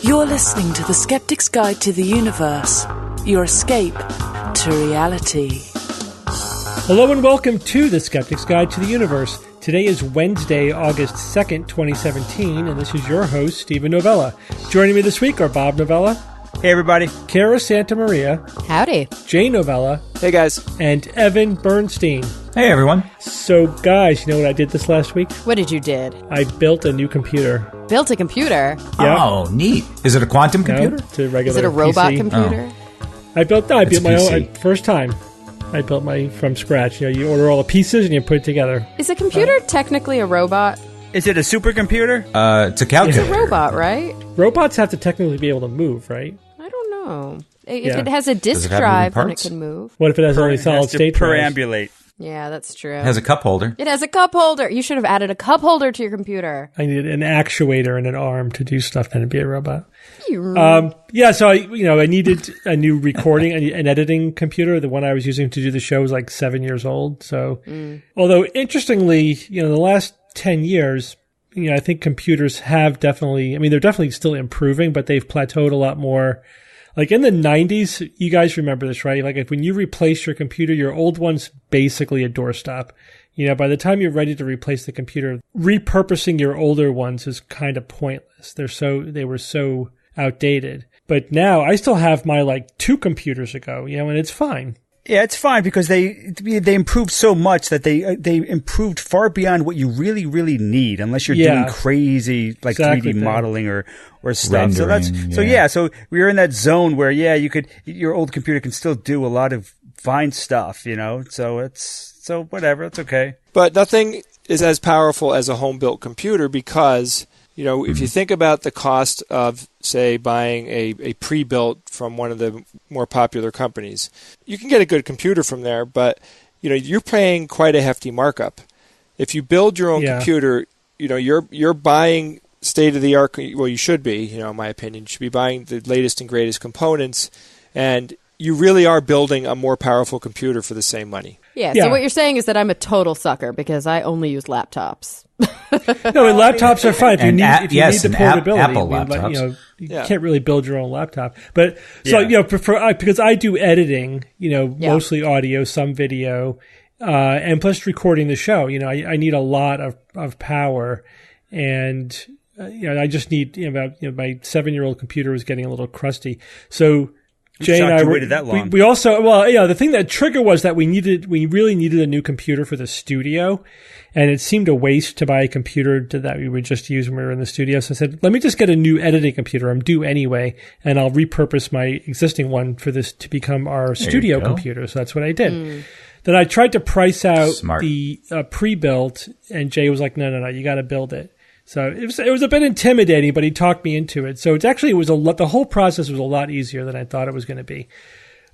You're listening to the Skeptic's Guide to the Universe, your escape to reality. Hello and welcome to the Skeptic's Guide to the Universe. Today is Wednesday, August 2nd, 2017, and this is your host, Stephen Novella. Joining me this week are Bob Novella. Hey, everybody. Kara Santa Maria. Howdy. Jay Novella. Hey, guys. And Evan Bernstein. Hey, everyone. So, guys, you know what I did this last week? What did you did? I built a new computer. Built a computer? Yeah. Oh, neat. Is it a quantum computer? No, it's a regular Is it a robot PC. computer? Oh. I built my PC. own, first time. I built my from scratch. You know, you order all the pieces and you put it together. Is a computer technically a robot? Is it a supercomputer? It's a It's calculator. a robot, right? Robots have to technically be able to move, right? I don't know. If Yeah. it has a Does disk it have drive, then it parts? can move. What if it has only It has solid to state drives? perambulate. Yeah, that's true. It has a cup holder. It has a cup holder. You should have added a cup holder to your computer. I needed an actuator and an arm to do stuff, then it'd be a robot. You- Yeah, so I needed a new recording, an editing computer. The one I was using to do the show was like 7 years old. So, although interestingly, the last 10 years, I think computers have definitely, they're definitely still improving, but they've plateaued a lot more. Like in the 90s, you guys remember this, right? Like when you replace your computer, your old one's basically a doorstop. By the time you're ready to replace the computer, repurposing your older ones is kind of pointless. They were so outdated. But now I still have my like 2 computers ago, and it's fine. Yeah, it's fine because they improved so much that they improved far beyond what you really, really need, unless you're doing crazy like Exactly 3D modeling or stuff. Rendering, So we're in that zone where your old computer can still do a lot of fine stuff, So whatever, it's okay. But nothing is as powerful as a home-built computer because, if you think about the cost of, say, buying a pre-built from one of the more popular companies, you can get a good computer from there, but, you're paying quite a hefty markup. If you build your own computer, you're buying state-of-the-art, well, you should be, in my opinion, you should be buying the latest and greatest components, and you really are building a more powerful computer for the same money. Yeah, so what you're saying is that I'm a total sucker because I only use laptops. No, and laptops are fine if you need the portability. Apple laptops. You can't really build your own laptop. But so because I do editing, mostly audio, some video, and plus recording the show. I need a lot of power, and I just need my 7-year-old computer was getting a little crusty, so. Jay and I waited that long. We also, the thing that triggered was that we really needed a new computer for the studio, and it seemed a waste to buy a computer that we would just use when we were in the studio. So I said, let me just get a new editing computer. I'm due anyway, and I'll repurpose my existing one for this to become our studio computer. So that's what I did. Then I tried to price out the pre-built, and Jay was like, no, you got to build it. So it was a bit intimidating, but he talked me into it. So the whole process was a lot easier than I thought it was going to be.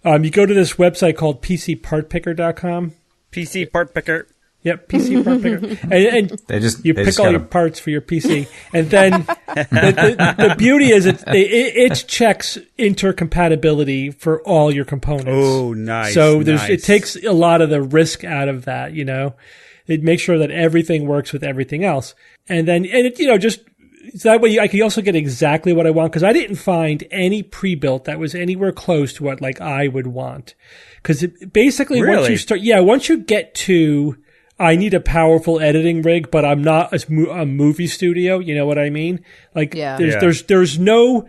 You go to this website called PCPartPicker.com. PC Part Picker. Yep, PC Part Picker. And you pick all your parts for your PC. And then the beauty is it checks intercompatibility for all your components. Oh, nice. So it takes a lot of the risk out of that, It makes sure that everything works with everything else. And then, just so that way I can also get exactly what I want, because I didn't find any pre-built that was anywhere close to what like I would want. Because basically once you get to, I need a powerful editing rig, but I'm not a movie studio. You know what I mean? Like there's no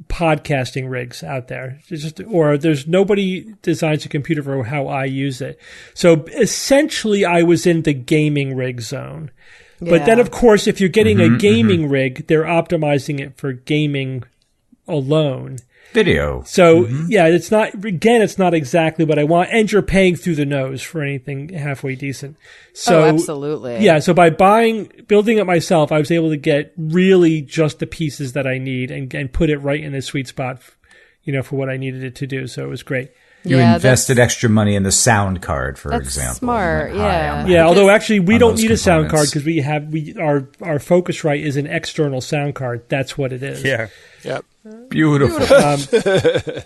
podcasting rigs out there. There's nobody designs a computer for how I use it. So essentially I was in the gaming rig zone. But then of course, if you're getting a gaming rig, they're optimizing it for gaming alone. Video. So it's not exactly what I want. And you're paying through the nose for anything halfway decent. So absolutely. Yeah. So by building it myself, I was able to get really just the pieces that I need and put it right in the sweet spot, for what I needed it to do. So it was great. You invested extra money in the sound card, for that's example. Smart, yeah. Yeah, although actually we don't need a sound card because our Focusrite is an external sound card. That's what it is. Yeah. Yep. Beautiful. It's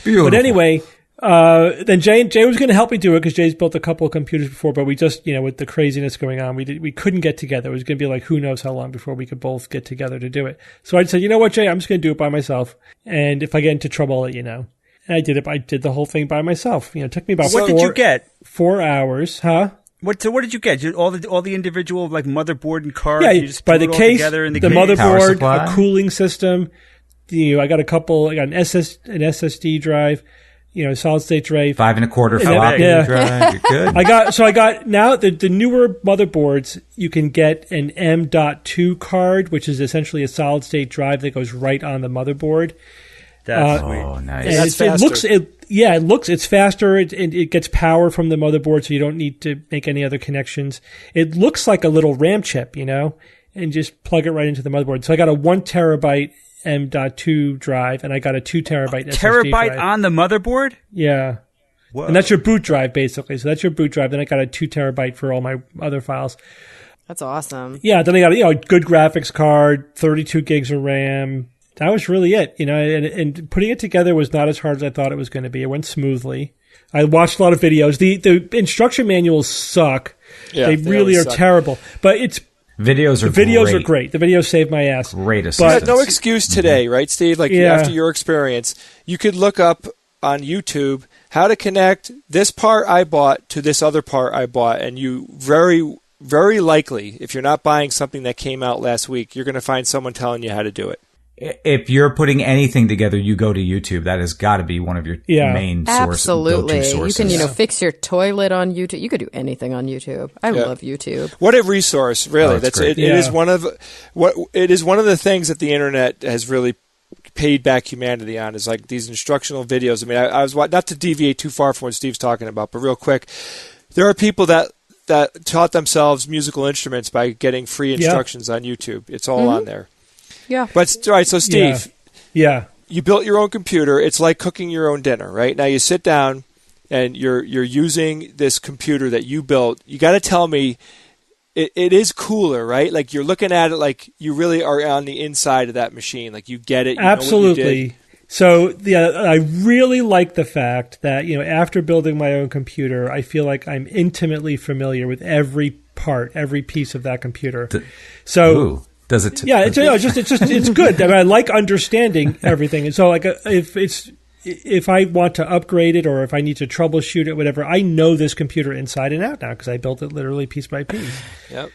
beautiful. But anyway, then Jay was going to help me do it because Jay's built a couple of computers before, but we just, with the craziness going on, we couldn't get together. It was going to be like who knows how long before we could both get together to do it. So I said, you know what, Jay, I'm just going to do it by myself. And if I get into trouble, I'll let you know. And I did it. I did the whole thing by myself. It took me about What did you get? 4 hours, huh? What did you get? All the individual like motherboard and card. Yeah, you just by the case, together in the case? motherboard, a cooling system. I got an SSD drive. Solid state drive. 5 1/4 floppy drive. You're good. I got now the newer motherboards. You can get an M.2 card, which is essentially a solid state drive that goes right on the motherboard. That's sweet. Oh, nice. And That's faster. It's faster. It gets power from the motherboard, so you don't need to make any other connections. It looks like a little RAM chip, and just plug it right into the motherboard. So I got a 1 terabyte M.2 drive, and I got a 2 terabyte SSD terabyte drive. on the motherboard? Yeah. Whoa. And that's your boot drive, basically. So that's your boot drive. Then I got a 2 terabyte for all my other files. That's awesome. Yeah, then I got a good graphics card, 32 gigs of RAM. That was really it, and putting it together was not as hard as I thought it was going to be. It went smoothly. I watched a lot of videos. The instruction manuals suck. Yeah, they really are suck. terrible. But Videos are great. The videos saved my ass. Great assistance. But no excuse today, right, Steve? After your experience, you could look up on YouTube how to connect this part I bought to this other part I bought, and you very, very likely, if you're not buying something that came out last week, you're going to find someone telling you how to do it. If you're putting anything together, you go to YouTube. That has got to be one of your main Absolutely. go-to sources. You can, fix your toilet on YouTube. You could do anything on YouTube. I love YouTube. What a resource, really. Great. It is one of the things that the internet has really paid back humanity on, is like these instructional videos. I mean, I was not to deviate too far from what Steve's talking about, but real quick, there are people that taught themselves musical instruments by getting free instructions on YouTube. It's all on there. Yeah. But all right, so Steve, you built your own computer. It's like cooking your own dinner, right? Now you sit down and you're using this computer that you built. You got to tell me it is cooler, right? Like you're looking at it like you really are on the inside of that machine. Like you get it. You Absolutely. know what you did. So I really like the fact that, after building my own computer, I feel like I'm intimately familiar with every part, every piece of that computer. Does it? It's good. I mean, I like understanding everything, and so like if I want to upgrade it or if I need to troubleshoot it, whatever, I know this computer inside and out now because I built it literally piece by piece. Yep.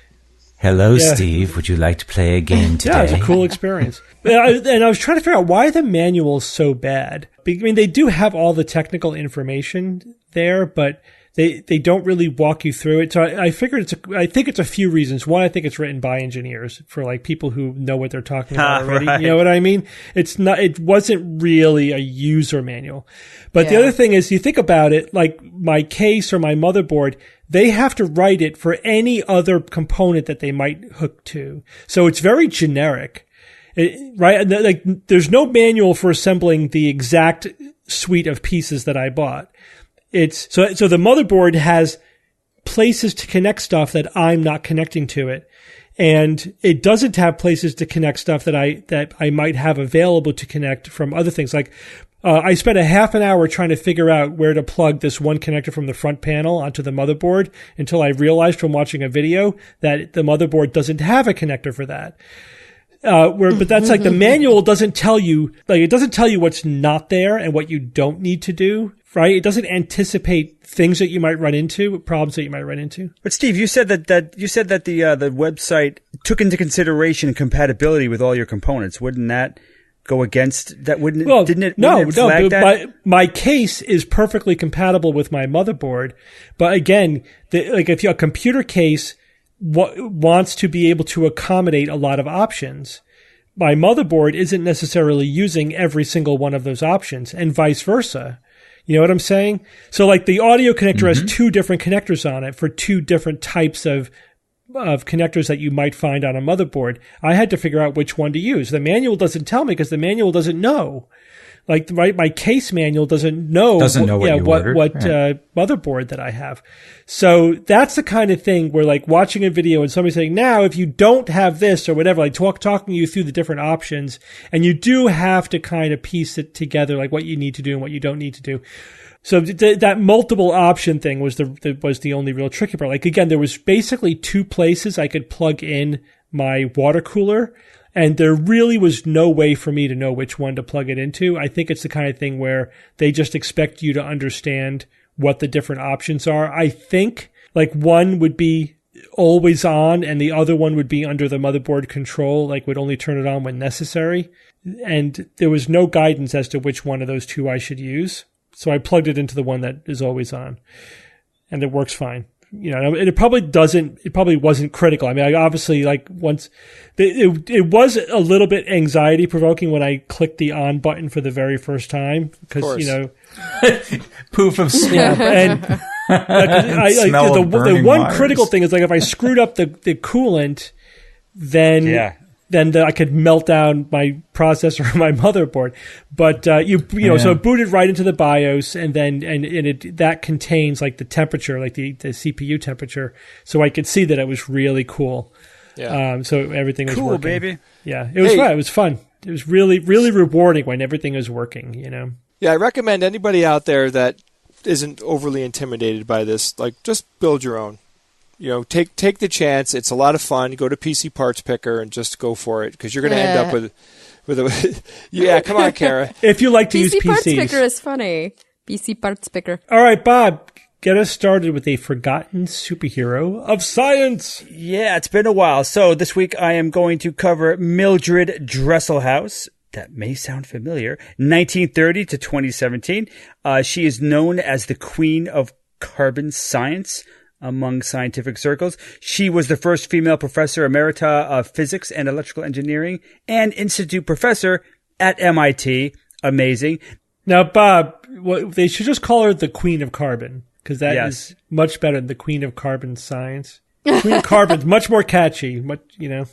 Hello, Steve. Would you like to play a game today? Yeah, it's a cool experience. And I was trying to figure out why the manual's so bad. I mean, they do have all the technical information there, but they don't really walk you through it. So I figured I think it's a few reasons. One, I think it's written by engineers for like people who know what they're talking about already. Right. You know what I mean? It wasn't really a user manual. But the other thing is, you think about it, like my case or my motherboard, they have to write it for any other component that they might hook to. So it's very generic, right? Like there's no manual for assembling the exact suite of pieces that I bought. So the motherboard has places to connect stuff that I'm not connecting to it. And it doesn't have places to connect stuff that I might have available to connect from other things. Like, I spent a half an hour trying to figure out where to plug this one connector from the front panel onto the motherboard until I realized from watching a video that the motherboard doesn't have a connector for that. But that's like the manual doesn't tell you, it doesn't tell you what's not there and what you don't need to do, right? It doesn't anticipate things that you might run into, problems that you might run into. But Steve, you said that the website took into consideration compatibility with all your components. Wouldn't that go against that? Didn't it flag that? My case is perfectly compatible with my motherboard, but again, if a computer case wants to be able to accommodate a lot of options, my motherboard isn't necessarily using every single one of those options, and vice versa. You know what I'm saying? So like the audio connector has 2 different connectors on it for 2 different types of connectors that you might find on a motherboard. I had to figure out which one to use. The manual doesn't tell me because the manual doesn't know. Like my case manual doesn't know what motherboard that I have. So that's the kind of thing where like watching a video and somebody saying, now if you don't have this or whatever, like talking you through the different options, and you do have to kind of piece it together, like what you need to do and what you don't need to do. So that multiple option thing was the only real tricky part. Like again, there was basically 2 places I could plug in my water cooler, and there really was no way for me to know which one to plug it into. I think it's the kind of thing where they just expect you to understand what the different options are. I think like one would be always on and the other one would be under the motherboard control, like would only turn it on when necessary. And there was no guidance as to which one of those 2 I should use. So I plugged it into the one that is always on, and it works fine. You know, it probably wasn't critical. I mean, I obviously like once it was a little bit anxiety provoking when I clicked the on button for the very first time because, you know, poof of smoke. And the one wires. Critical thing is like if I screwed up the coolant, then I could melt down my processor or my motherboard. But so it booted right into the BIOS, and then that contains like the temperature, like the CPU temperature, so I could see that it was really cool. Yeah. So everything was cool, working. baby. Yeah, it was fun. It was fun. It was really, really rewarding when everything was working. You know. Yeah, I recommend anybody out there that isn't overly intimidated by this, like just build your own. You know, take the chance. It's a lot of fun. Go to PC Parts Picker and just go for it because you're going to end up with a yeah. Come on, Kara. If you like to use PCs. PC Parts Picker is funny. PC Parts Picker. All right, Bob, get us started with a forgotten superhero of science. Yeah, it's been a while. So this week I am going to cover Mildred Dresselhaus. That may sound familiar. 1930 to 2017. She is known as the Queen of Carbon Science among scientific circles. She was the first female professor emerita of physics and electrical engineering and institute professor at MIT. Amazing. Now, Bob, they should just call her the Queen of Carbon because that is much better than the Queen of Carbon Science. Queen of Carbon's much more catchy. Much more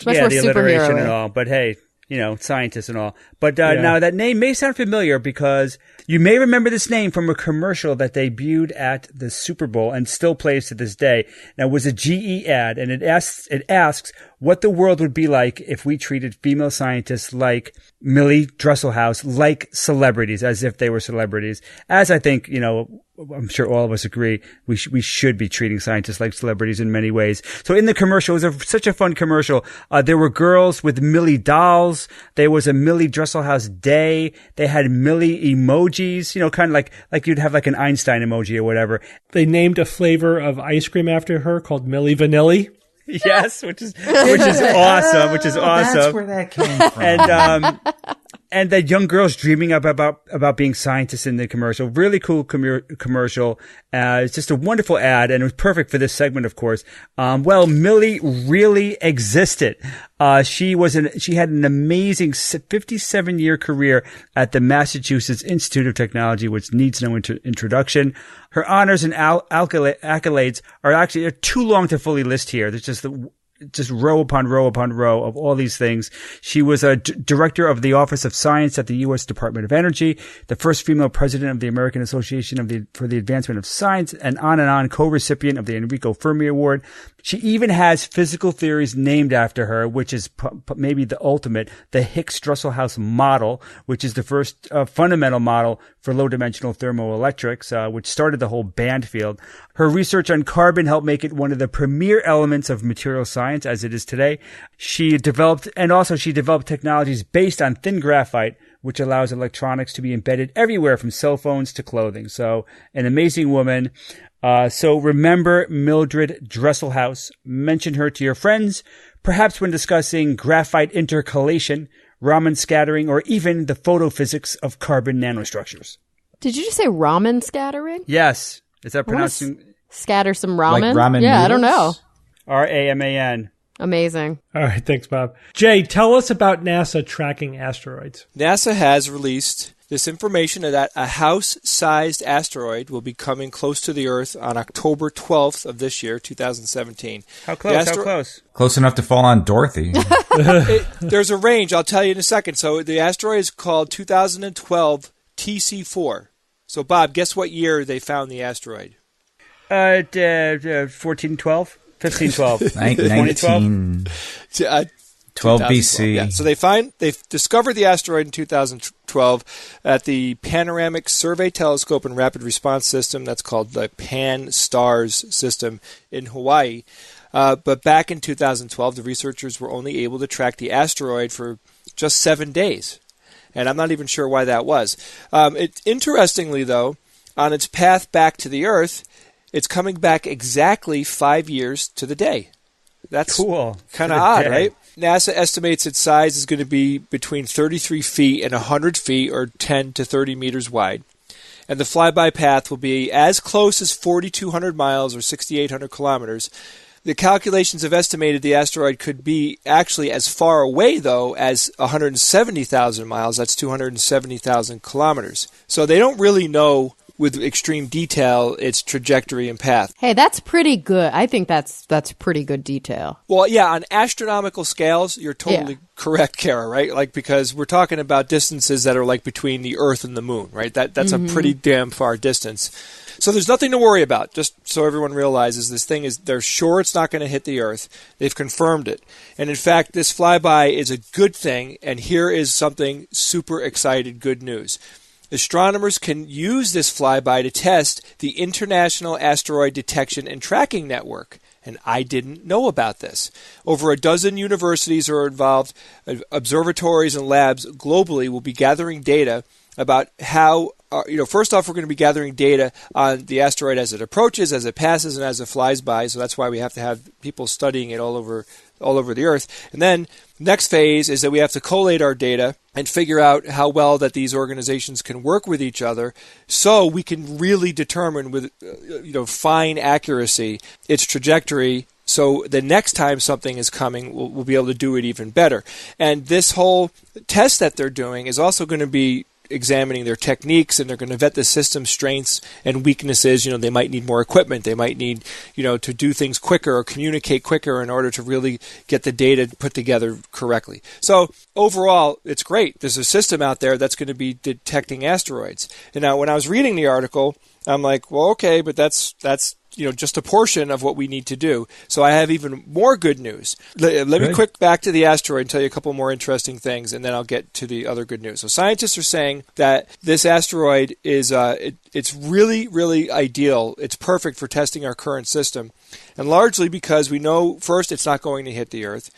the alliteration and all. But hey, you know, scientists and all. But now that name may sound familiar because you may remember this name from a commercial that debuted at the Super Bowl and still plays to this day. Now, it was a GE ad, and it asks what the world would be like if we treated female scientists like Millie Dresselhaus, like celebrities, as if they were celebrities. As I think, you know, I'm sure all of us agree, we should be treating scientists like celebrities in many ways. So in the commercial, it was such a fun commercial. There were girls with Millie dolls. There was a Millie Dresselhaus day. They had Millie emojis, you know, kind of like you'd have like an Einstein emoji or whatever. They named a flavor of ice cream after her called Millie Vanilli. Yes, which is awesome. That's where that came from. And the young girls dreaming about being scientists in the commercial. Really cool commercial. It's just a wonderful ad, and it was perfect for this segment, of course. Millie really existed. She had an amazing 57-year career at the Massachusetts Institute of Technology, which needs no introduction. Her honors and accolades are too long to fully list here. There's just row upon row upon row of all these things. She was a director of the Office of Science at the U.S. Department of Energy, the first female president of the American Association for the Advancement of Science, and on, co-recipient of the Enrico Fermi Award. She even has physical theories named after her, which is maybe the ultimate, the Hicks-Dresselhaus model, which is the first fundamental model for low-dimensional thermoelectrics, which started the whole band field. Her research on carbon helped make it one of the premier elements of material science as it is today. She developed technologies based on thin graphite, which allows electronics to be embedded everywhere from cell phones to clothing. So an amazing woman. So remember Mildred Dresselhaus. Mention her to your friends, perhaps when discussing graphite intercalation, Raman scattering, or even the photophysics of carbon nanostructures. Did you just say Raman scattering? Yes. Is that pronouncing? Scatter some ramen? Like ramen noodles? I don't know. Raman. Amazing. All right, thanks, Bob. Jay, tell us about NASA tracking asteroids. NASA has released this information that a house-sized asteroid will be coming close to the Earth on October 12th of this year, 2017. How close? How close? Close enough to fall on Dorothy. There's a range. I'll tell you in a second. So the asteroid is called 2012 TC4. So, Bob, guess what year they found the asteroid? 1412? 1512. 1912 BC. Yeah. So they discovered the asteroid in 2012 at the Panoramic Survey Telescope and Rapid Response System. That's called the Pan-STARRS system in Hawaii. But back in 2012, the researchers were only able to track the asteroid for just 7 days. And I'm not even sure why that was. Interestingly, though, on its path back to the Earth, it's coming back exactly 5 years to the day. That's cool. Kind of odd, right? NASA estimates its size is going to be between 33 feet and 100 feet, or 10 to 30 meters wide. And the flyby path will be as close as 4,200 miles, or 6,800 kilometers. The calculations have estimated the asteroid could be actually as far away, though, as 170,000 miles. That's 270,000 kilometers. So they don't really know with extreme detail its trajectory and path. Hey, that's pretty good. I think that's pretty good detail. Well, yeah, on astronomical scales, you're totally correct, Kara, right? Like, because we're talking about distances that are like between the Earth and the Moon, right? That's a pretty damn far distance. So there's nothing to worry about, just so everyone realizes this thing is, they're sure it's not going to hit the Earth. They've confirmed it. And in fact, this flyby is a good thing, and here is something super excited good news. Astronomers can use this flyby to test the International Asteroid Detection and Tracking Network. And I didn't know about this. Over a dozen universities are involved. Observatories and labs globally will be gathering data about how, first off, we're going to be gathering data on the asteroid as it approaches, as it passes, and as it flies by. So that's why we have to have people studying it all over the Earth. And then next phase is that we have to collate our data and figure out how well that these organizations can work with each other, so we can really determine with fine accuracy its trajectory. So the next time something is coming, we'll be able to do it even better. And this whole test that they're doing is also going to be examining their techniques, and they're going to vet the system's strengths and weaknesses. They might need more equipment. They might need, to do things quicker or communicate quicker in order to really get the data put together correctly. So overall, it's great. There's a system out there that's going to be detecting asteroids. And now, when I was reading the article, I'm like, well, okay, but that's just a portion of what we need to do. So I have even more good news. Let me quick back to the asteroid and tell you a couple more interesting things, and then I'll get to the other good news. So scientists are saying that this asteroid is it's really, really ideal. It's perfect for testing our current system, and largely because we know, first, it's not going to hit the Earth,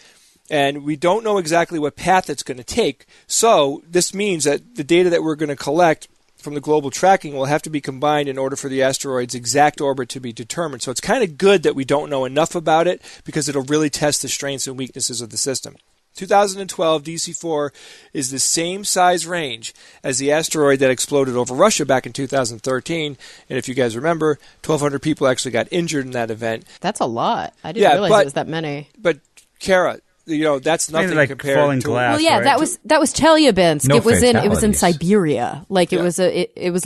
and we don't know exactly what path it's going to take. So this means that the data that we're going to collect from the global tracking will have to be combined in order for the asteroid's exact orbit to be determined. So it's kind of good that we don't know enough about it, because it'll really test the strengths and weaknesses of the system. 2012 DC4 is the same size range as the asteroid that exploded over Russia back in 2013. And if you guys remember, 1,200 people actually got injured in that event. That's a lot. I didn't realize it was that many. But, Kara, that's nothing like compared falling to glass. Well, yeah, right? that was Chelyabinsk. No it was in fatalities. Siberia. Like it was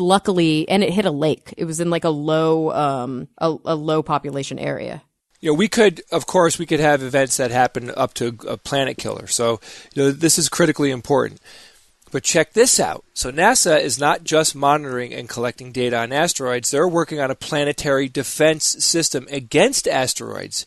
luckily, and it hit a lake. It was in like a low population area. We could have events that happen up to a planet killer. So, this is critically important. But check this out. So NASA is not just monitoring and collecting data on asteroids. They're working on a planetary defense system against asteroids.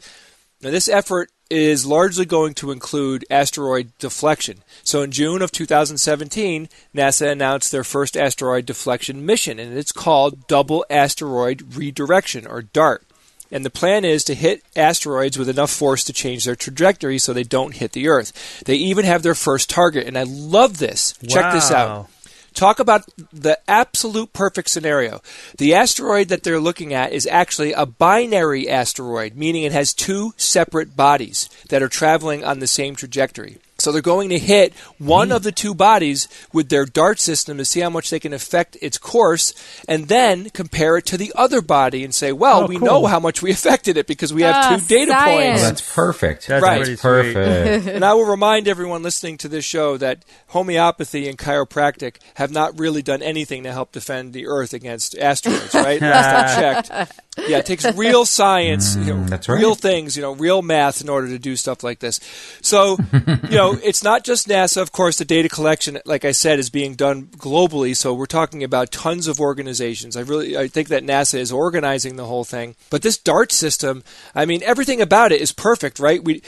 Now, this effort is largely going to include asteroid deflection. So in June of 2017, NASA announced their first asteroid deflection mission, and it's called Double Asteroid Redirection, or DART. And the plan is to hit asteroids with enough force to change their trajectory so they don't hit the Earth. They even have their first target, and I love this. Check this out. Talk about the absolute perfect scenario. The asteroid that they're looking at is actually a binary asteroid, meaning it has two separate bodies that are traveling on the same trajectory. So they're going to hit one of the two bodies with their DART system to see how much they can affect its course, and then compare it to the other body and say, well, we know how much we affected it because we have two data points. Oh, that's perfect. That's perfect. And I will remind everyone listening to this show that homeopathy and chiropractic have not really done anything to help defend the Earth against asteroids, right? Last I checked. Yeah, it takes real science, that's right. real things, real math in order to do stuff like this. So, it's not just NASA. Of course, the data collection, like I said, is being done globally. So we're talking about tons of organizations. I think that NASA is organizing the whole thing. But this DART system, I mean, everything about it is perfect, right? We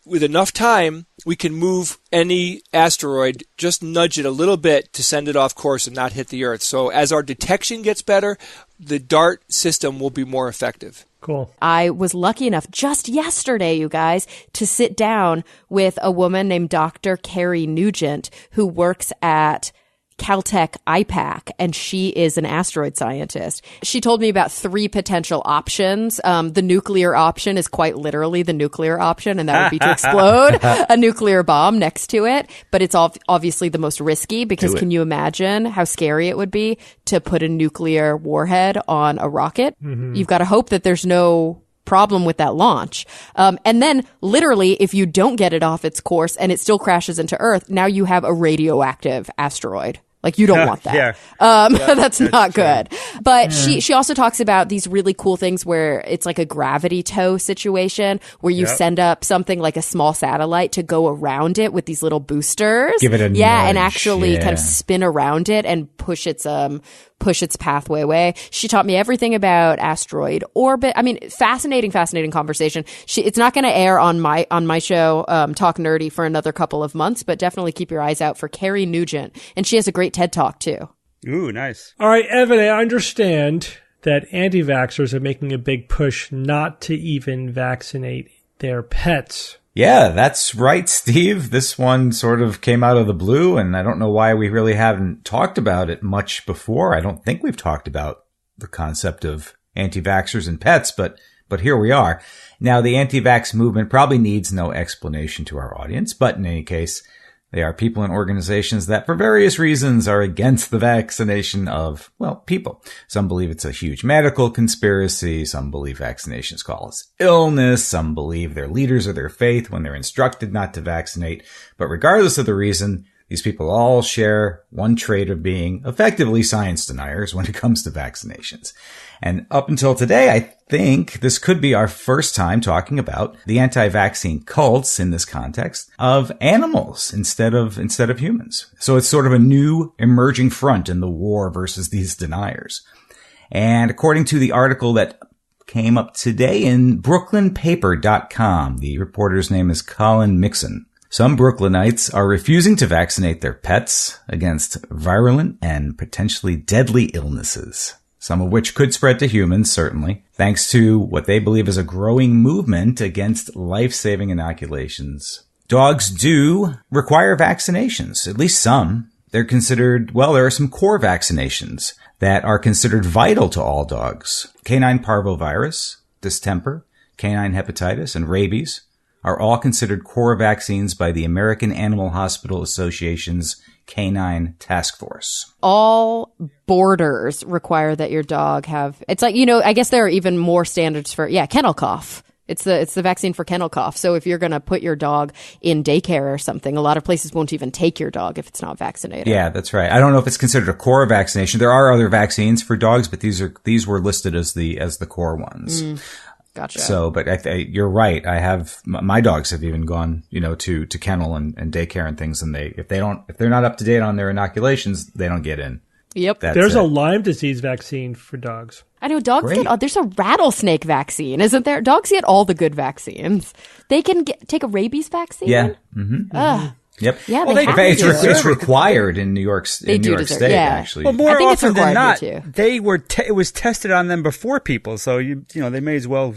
with enough time, we can move any asteroid, just nudge it a little bit to send it off course and not hit the Earth. So as our detection gets better, the DART system will be more effective. Cool. I was lucky enough just yesterday, you guys, to sit down with a woman named Dr. Carrie Nugent, who works at Caltech IPAC, and she is an asteroid scientist. She told me about 3 potential options. The nuclear option is quite literally the nuclear option, and that would be to explode a nuclear bomb next to it. But it's obviously the most risky because can you imagine how scary it would be to put a nuclear warhead on a rocket? Mm-hmm. You've got to hope that there's no problem with that launch. And then literally, if you don't get it off its course and it still crashes into Earth, now you have a radioactive asteroid. Like, you don't want that. That's not good. But she also talks about these really cool things where it's like a gravity tow situation where you send up something like a small satellite to go around it with these little boosters. Give it a nudge. And actually kind of spin around it and push its pathway away. She taught me everything about asteroid orbit. I mean, fascinating conversation. It's not going to air on my show, Talk Nerdy, for another couple of months, but definitely keep your eyes out for Carrie Nugent. And she has a great TED Talk too. Ooh, nice. All right, Evan, I understand that anti-vaxxers are making a big push not to even vaccinate their pets. Yeah, that's right, Steve. This one sort of came out of the blue, and I don't know why we really haven't talked about it much before. I don't think we've talked about the concept of anti-vaxxers and pets, but here we are. Now, the anti-vax movement probably needs no explanation to our audience, but in any case, they are people and organizations that for various reasons are against the vaccination of, well, people. Some believe it's a huge medical conspiracy. Some believe vaccinations cause illness. Some believe they're leaders of their faith when they're instructed not to vaccinate. But regardless of the reason, these people all share one trait of being effectively science deniers when it comes to vaccinations. And up until today, I think this could be our first time talking about the anti-vaccine cults in this context of animals instead of humans. So it's sort of a new emerging front in the war versus these deniers. And according to the article that came up today in brooklynpaper.com, the reporter's name is Colin Mixon. Some Brooklynites are refusing to vaccinate their pets against virulent and potentially deadly illnesses, some of which could spread to humans, certainly, thanks to what they believe is a growing movement against life-saving inoculations. Dogs do require vaccinations, at least some. They're considered, well, there are some core vaccinations that are considered vital to all dogs. Canine parvovirus, distemper, canine hepatitis, and rabies are all considered core vaccines by the American Animal Hospital Association's Canine Task Force. All borders require that your dog have, it's like, I guess there are even more standards for, kennel cough. It's the vaccine for kennel cough. So if you're going to put your dog in daycare or something, a lot of places won't even take your dog if it's not vaccinated. Yeah, that's right. I don't know if it's considered a core vaccination. There are other vaccines for dogs, but these were listed as the core ones. Gotcha. So, but you're right. I have, my dogs have even gone, to kennel and daycare and things. And if they're not up to date on their inoculations, they don't get in. Yep. There's a Lyme disease vaccine for dogs. I know dogs there's a rattlesnake vaccine, isn't there? Dogs get all the good vaccines. They can take a rabies vaccine. Yeah. Mm-hmm. Yep. Yeah, well, it's required in New York State, actually. Well, more often than not, it was tested on them before people, so they may as well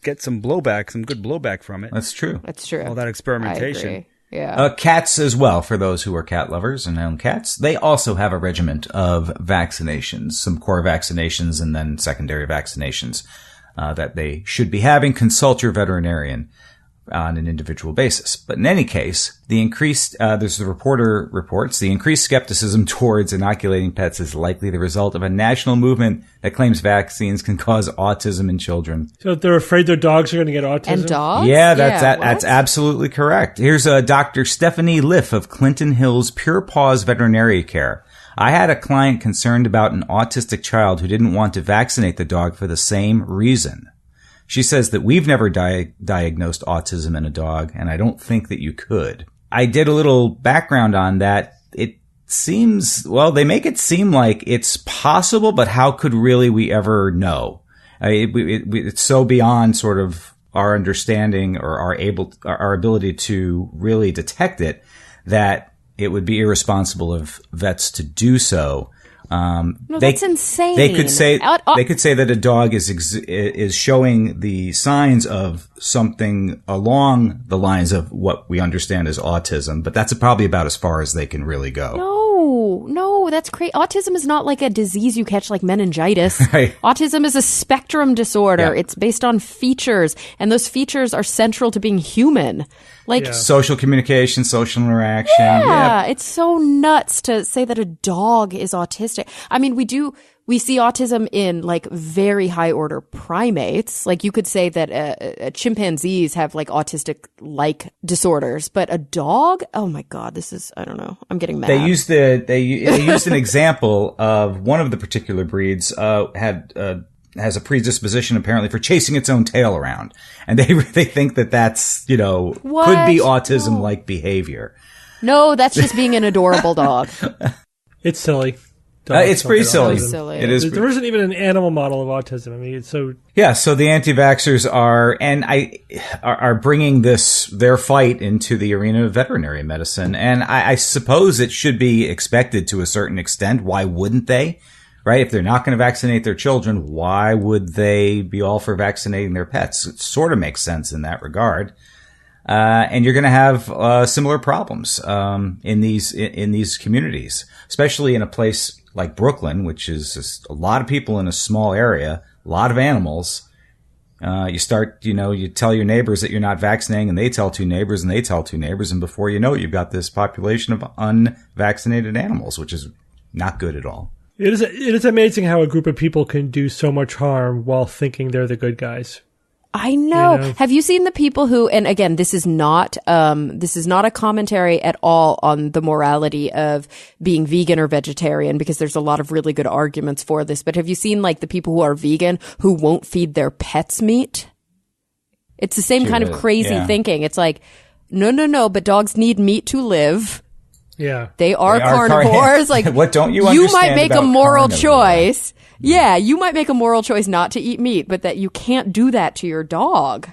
get some blowback, some good blowback from it. That's true. All that experimentation. I agree. Yeah. Cats as well, for those who are cat lovers and own cats. They also have a regiment of vaccinations, some core vaccinations and then secondary vaccinations that they should be having. Consult your veterinarian. on an individual basis. But in any case, the increased, there's the reporter reports, the increased skepticism towards inoculating pets is likely the result of a national movement that claims vaccines can cause autism in children. So they're afraid their dogs are going to get autism? And dogs? Yeah, that's absolutely correct. Here's Dr. Stephanie Liff of Clinton Hills Pure Paws Veterinary Care. I had a client concerned about an autistic child who didn't want to vaccinate the dog for the same reason. She says that we've never diagnosed autism in a dog, and I don't think that you could. I did a little background on that. It seems, well, they make it seem like it's possible, but how could really we ever know? It's so beyond sort of our understanding or our ability to really detect it that it would be irresponsible of vets to do so. No, that's insane. They could say that a dog is showing the signs of something along the lines of what we understand as autism, but that's probably about as far as they can really go. No, that's crazy. Autism is not like a disease you catch like meningitis. Right. Autism is a spectrum disorder. Yeah. It's based on features, and those features are central to being human. Like social communication, social interaction. Yeah, it's so nuts to say that a dog is autistic. I mean, we see autism in like very high order primates. Like you could say that chimpanzees have like autistic like disorders, but a dog? Oh my God, I don't know. I'm getting mad. They used an example of one of the particular breeds has a predisposition apparently for chasing its own tail around, and they think that that's could be autism-like behavior. No, that's just being an adorable dog. It's silly. It's pretty silly. It is. There isn't even an animal model of autism. I mean, it's so. Yeah, so the anti-vaxxers are bringing their fight into the arena of veterinary medicine, and I suppose it should be expected to a certain extent. Why wouldn't they? Right? If they're not going to vaccinate their children, why would they be all for vaccinating their pets? It sort of makes sense in that regard. And you're going to have similar problems in these communities, especially in a place like Brooklyn, which is just a lot of people in a small area, a lot of animals. You tell your neighbors that you're not vaccinating, and they tell two neighbors, and they tell two neighbors, and before you know it, you've got this population of unvaccinated animals, which is not good at all. It is amazing how a group of people can do so much harm while thinking they're the good guys. I know. Have you seen the people who, and again, this is not a commentary at all on the morality of being vegan or vegetarian, because there's a lot of really good arguments for this. But have you seen like the people who are vegan who won't feed their pets meat? It's the same kind of crazy thinking. It's like, no, but dogs need meat to live. Yeah. They are carnivores. Like, what don't you understand? You might make a moral carnivore? choice. Yeah, you might make a moral choice not to eat meat, but that you can't do that to your dog.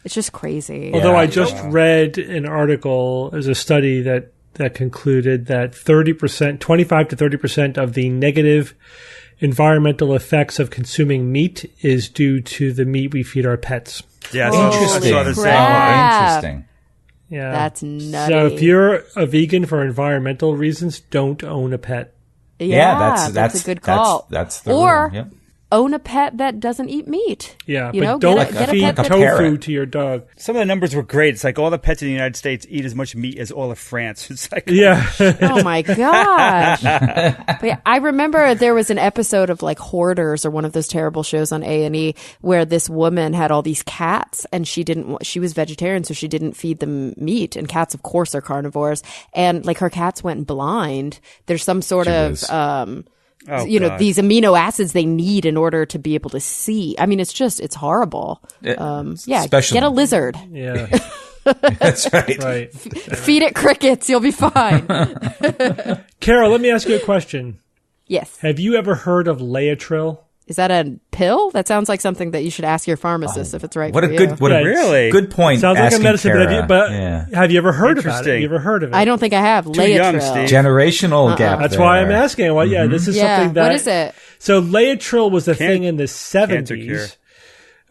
It's just crazy. Although I just read an article, there's a study that concluded that 25 to 30% of the negative environmental effects of consuming meat is due to the meat we feed our pets. Yeah, interesting. Interesting. Yeah. That's nutty. So if you're a vegan for environmental reasons, don't own a pet. Yeah, that's a good call. That's the or rule. Yep. own a pet that doesn't eat meat. Yeah, you but know, don't get a feed pet that tofu to your dog. Some of the numbers were great. It's like all the pets in the United States eat as much meat as all of France. It's like, yeah. Oh my gosh. But yeah, I remember there was an episode of like Hoarders or one of those terrible shows on A&E where this woman had all these cats and she was vegetarian, so she didn't feed them meat. And cats, of course, are carnivores. And like her cats went blind. There's some sort of, these amino acids they need in order to be able to see. I mean, it's horrible. Get a lizard. Yeah. That's right. Feed it crickets. You'll be fine. Carol, let me ask you a question. Yes. Have you ever heard of Laetrile? Is that a pill? That sounds like something that you should ask your pharmacist if it's right what for a you. good, what a really good point. Sounds like a medicine, Kara. but have you ever heard about it? Have you ever heard of it? I don't think I have. Too young, Laetrile. Steve. Generational gap. That's there. why I'm asking. Well, yeah, this is something that. What is it? So Laetrile was a thing in the 70s.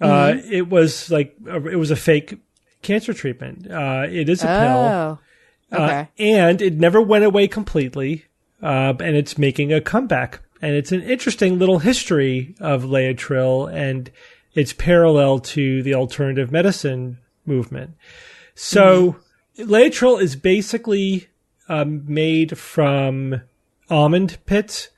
It was like it was a fake cancer treatment. It is a pill. Okay. And it never went away completely. And it's making a comeback. And it's an interesting little history of Laetrile and its parallel to the alternative medicine movement. So Laetrile is basically made from almond pits.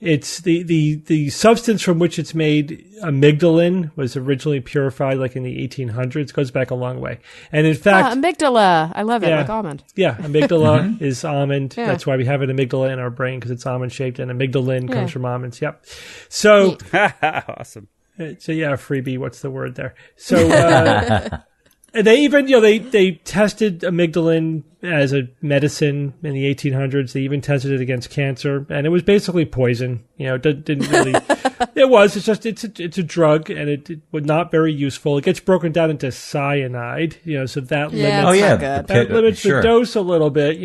It's the substance from which it's made, amygdalin, was originally purified like in the 1800s. Goes back a long way. And in fact, amygdala, I love it, like almond. Yeah, amygdala is almond. Yeah. That's why we have an amygdala in our brain, because it's almond shaped, and amygdalin comes from almonds. Yep. So awesome. So yeah, freebie. What's the word there? So and they even they tested amygdalin as a medicine in the 1800s. They even tested it against cancer, and it was basically poison. It didn't really. It's a drug, and it was not very useful. It gets broken down into cyanide. So that limits the dose a little bit.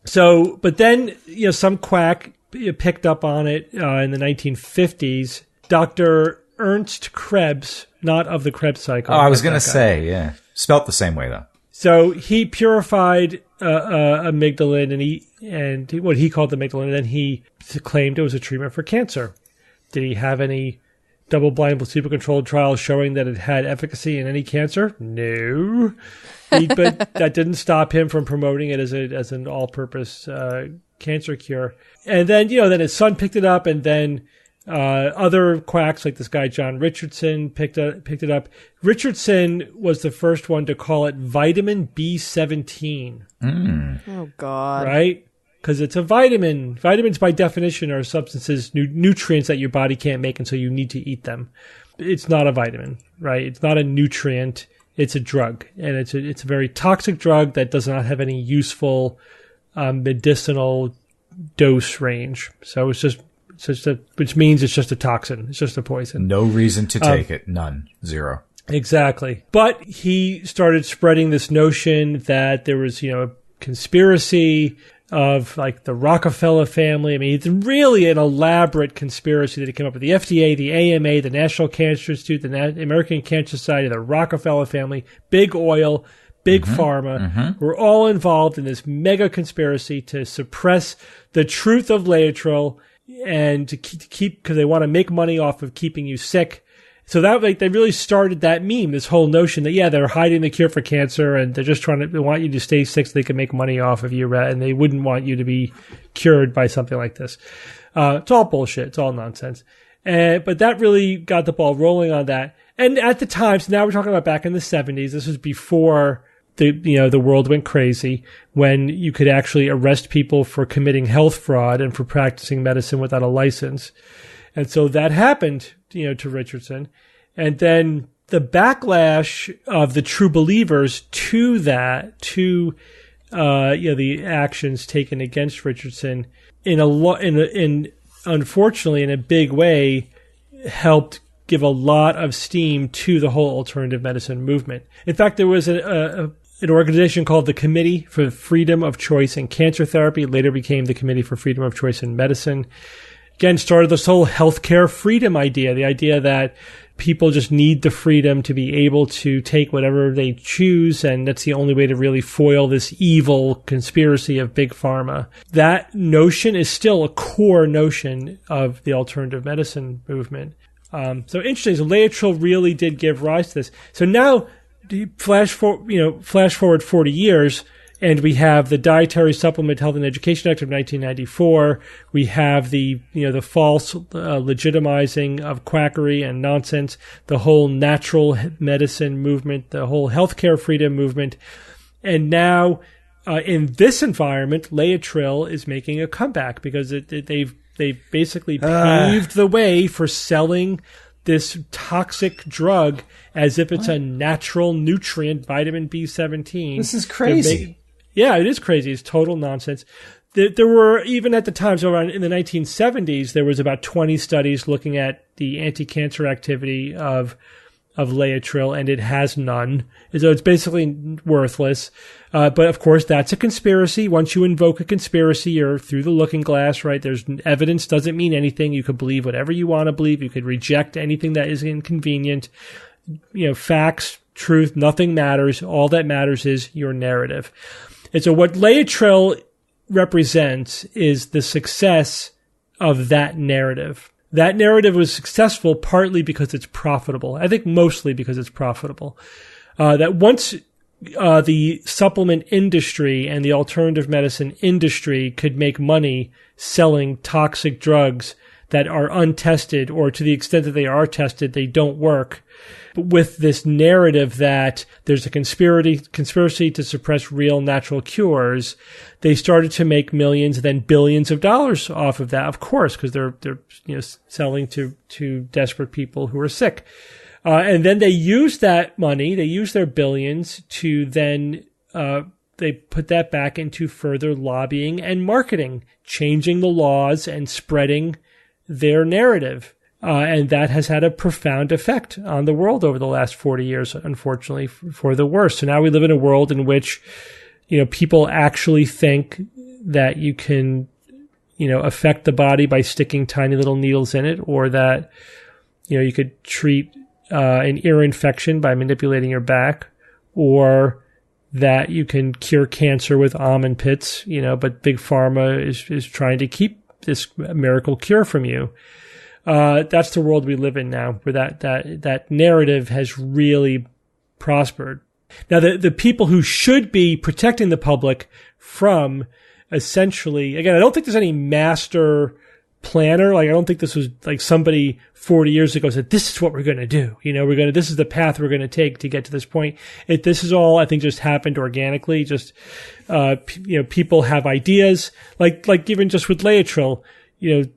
So, but then some quack picked up on it in the 1950s. Dr. Ernst Krebs, not of the Krebs cycle. Oh, I was going to say, yeah. Spelt the same way, though. So he purified amygdalin, and what he called the amygdalin, and then he claimed it was a treatment for cancer. Did he have any double-blind, placebo-controlled trials showing that it had efficacy in any cancer? No. But that didn't stop him from promoting it as an all-purpose cancer cure. And then, then his son picked it up, and then other quacks like this guy John Richardson picked it up. Richardson was the first one to call it vitamin B17. Oh God! Right? Because it's a vitamin. Vitamins, by definition, are substances, nutrients that your body can't make, and so you need to eat them. It's not a vitamin, right? It's not a nutrient. It's a drug, and it's a very toxic drug that does not have any useful medicinal dose range. So which means it's just a toxin. It's just a poison. No reason to take it. None. Zero. Exactly. But he started spreading this notion that there was, a conspiracy of like the Rockefeller family. I mean, it's really an elaborate conspiracy that he came up with. The FDA, the AMA, the National Cancer Institute, the American Cancer Society, the Rockefeller family, big oil, big pharma, were all involved in this mega conspiracy to suppress the truth of Laetrile, and to keep, because they want to make money off of keeping you sick. So that they really started that meme, this whole notion that they're hiding the cure for cancer, and they want you to stay sick so they can make money off of you, and they wouldn't want you to be cured by something like this. It's all bullshit. It's all nonsense. But that really got the ball rolling on that. And at the time, so now we're talking about back in the 70s. This was before the world went crazy, when you could actually arrest people for committing health fraud and for practicing medicine without a license. And so that happened, to Richardson. And then the backlash of the true believers to that, the actions taken against Richardson unfortunately in a big way helped give a lot of steam to the whole alternative medicine movement. In fact, there was an organization called the Committee for Freedom of Choice in Cancer Therapy, later became the Committee for Freedom of Choice in Medicine. Again, started this whole healthcare freedom idea, the idea that people just need the freedom to be able to take whatever they choose, and that's the only way to really foil this evil conspiracy of big pharma. That notion is still a core notion of the alternative medicine movement. So interesting. So Laetrile really did give rise to this. So now, flash forward 40 years, and we have the Dietary Supplement Health and Education Act of 1994. We have the false legitimizing of quackery and nonsense, the whole natural medicine movement, the whole healthcare freedom movement. And now, in this environment, Laetrile is making a comeback because they've basically paved the way for selling this toxic drug as if it's a natural nutrient, vitamin B17. This is crazy. Yeah, it is crazy. It's total nonsense. There were, even at the time, so around in the 1970s, there was about 20 studies looking at the anti-cancer activity of Laetrile, and it has none. So it's basically worthless. But of course, that's a conspiracy. Once you invoke a conspiracy, you're through the looking glass, right? There's evidence doesn't mean anything. You could believe whatever you want to believe. You could reject anything that is inconvenient. Facts, truth, nothing matters. All that matters is your narrative. And so what Laetrile represents is the success of that narrative, That narrative was successful partly because it's profitable. I think mostly because it's profitable. That once the supplement industry and the alternative medicine industry could make money selling toxic drugs that are untested, or to the extent that they are tested, they don't work, with this narrative that there's a conspiracy to suppress real natural cures, they started to make millions, then billions of dollars off of that, of course, because they're selling to desperate people who are sick. And then they use that money, they use their billions to then they put that back into further lobbying and marketing, changing the laws and spreading their narrative. And that has had a profound effect on the world over the last 40 years, unfortunately, for the worse. So now we live in a world in which, people actually think that you can, affect the body by sticking tiny little needles in it, or that, you could treat an ear infection by manipulating your back, or that you can cure cancer with almond pits, but Big Pharma is trying to keep this miracle cure from you. That's the world we live in now, where that narrative has really prospered. Now, the people who should be protecting the public from, essentially, again, I don't think there's any master planner. I don't think this was somebody 40 years ago said, this is what we're going to do. This is the path we're going to take to get to this point. This is all, I think, just happened organically. Just, people have ideas, like even just with Laetrile.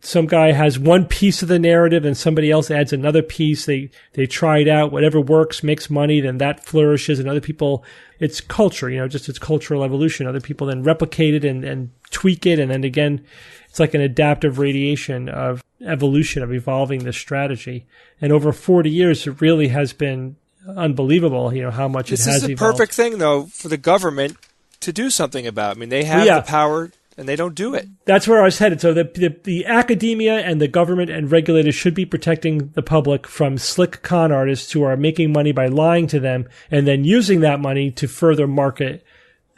Some guy has one piece of the narrative and somebody else adds another piece. They try it out. Whatever works, makes money, then that flourishes. And other people, it's culture, it's cultural evolution. Other people then replicate it and tweak it. And then again, it's like an adaptive radiation of evolution, of evolving this strategy. And over 40 years, it really has been unbelievable, how much it has evolved. This is the perfect thing, though, for the government to do something about. I mean, they have the power, and they don't do it. That's where I was headed. So the academia and the government and regulators should be protecting the public from slick con artists who are making money by lying to them and then using that money to further market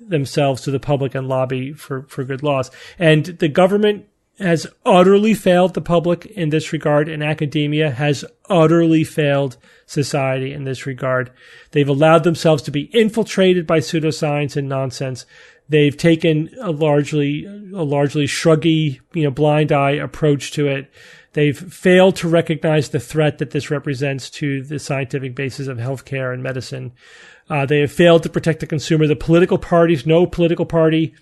themselves to the public and lobby for good laws. And the government has utterly failed the public in this regard, and academia has utterly failed society in this regard. They've allowed themselves to be infiltrated by pseudoscience and nonsense. They've taken a largely shruggy, blind eye approach to it. They've failed to recognize the threat that this represents to the scientific basis of healthcare and medicine. They have failed to protect the consumer. The political parties, no political party,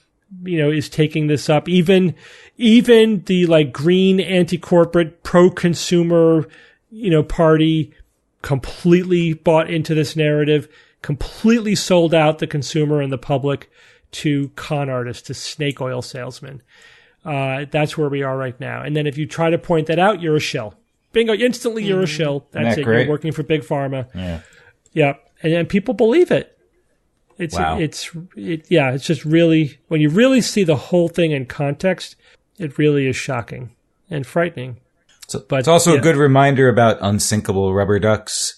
is taking this up. Even the green, anti-corporate, pro-consumer, party completely bought into this narrative, completely sold out the consumer and the public to con artists, to snake oil salesmen. That's where we are right now. And then if you try to point that out, you're a shill. Bingo, instantly you're a shill. That's it. Great? You're working for Big Pharma. Yeah. And then people believe it. It's just really, when you really see the whole thing in context, it really is shocking and frightening. But it's also a good reminder about unsinkable rubber ducks.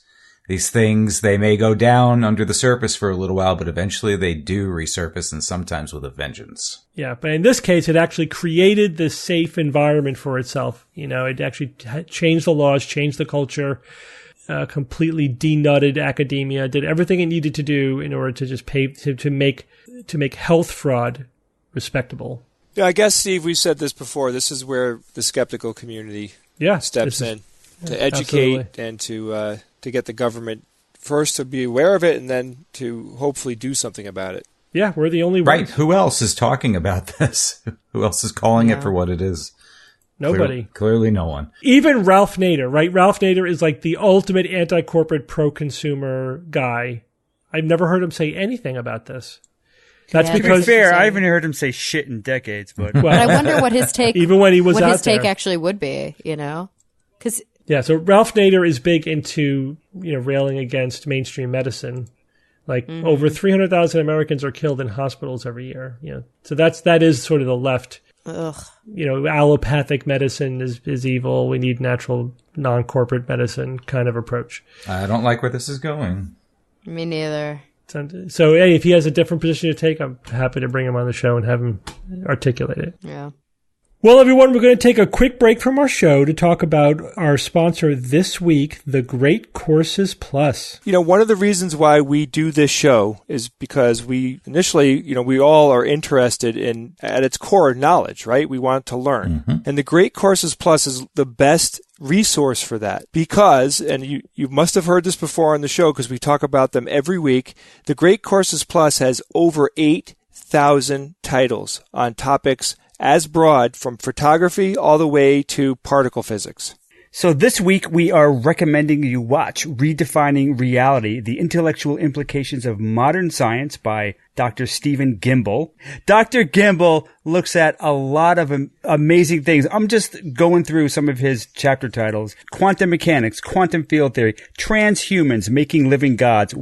These things, they may go down under the surface for a little while, but eventually they do resurface, and sometimes with a vengeance. Yeah, but in this case, it actually created this safe environment for itself. It actually changed the laws, changed the culture, completely denutted academia, did everything it needed to do in order to just to make health fraud respectable. Yeah, I guess, Steve, we've said this before. This is where the skeptical community steps in to educate and to get the government first to be aware of it and then to hopefully do something about it. Yeah, we're the only ones. Right. Who else is talking about this? Who else is calling it for what it is? Nobody. Clearly no one. Even Ralph Nader, right? Ralph Nader is like the ultimate anti-corporate, pro-consumer guy. I've never heard him say anything about this. That's because, to be fair, I haven't heard him say shit in decades. But I wonder what his take, even when he was what out his take there. actually would be. Because so Ralph Nader is big into railing against mainstream medicine. Over 300,000 Americans are killed in hospitals every year. So that is sort of the left. Ugh. Allopathic medicine is evil. We need natural, non-corporate medicine kind of approach. I don't like where this is going. Me neither. So, hey, if he has a different position to take, I'm happy to bring him on the show and have him articulate it. Yeah. Well, everyone, we're going to take a quick break from our show to talk about our sponsor this week, The Great Courses Plus. One of the reasons why we do this show is because we initially, we all are interested in, at its core, knowledge, right? We want to learn. Mm-hmm. And The Great Courses Plus is the best resource for that because, and you must have heard this before on the show because we talk about them every week, The Great Courses Plus has over 8,000 titles on topics as broad from photography all the way to particle physics. So this week we are recommending you watch Redefining Reality, The Intellectual Implications of Modern Science by Dr. Stephen Gimbel. Dr. Gimbel looks at a lot of amazing things. I'm just going through some of his chapter titles. Quantum mechanics, quantum field theory, transhumans, making living gods,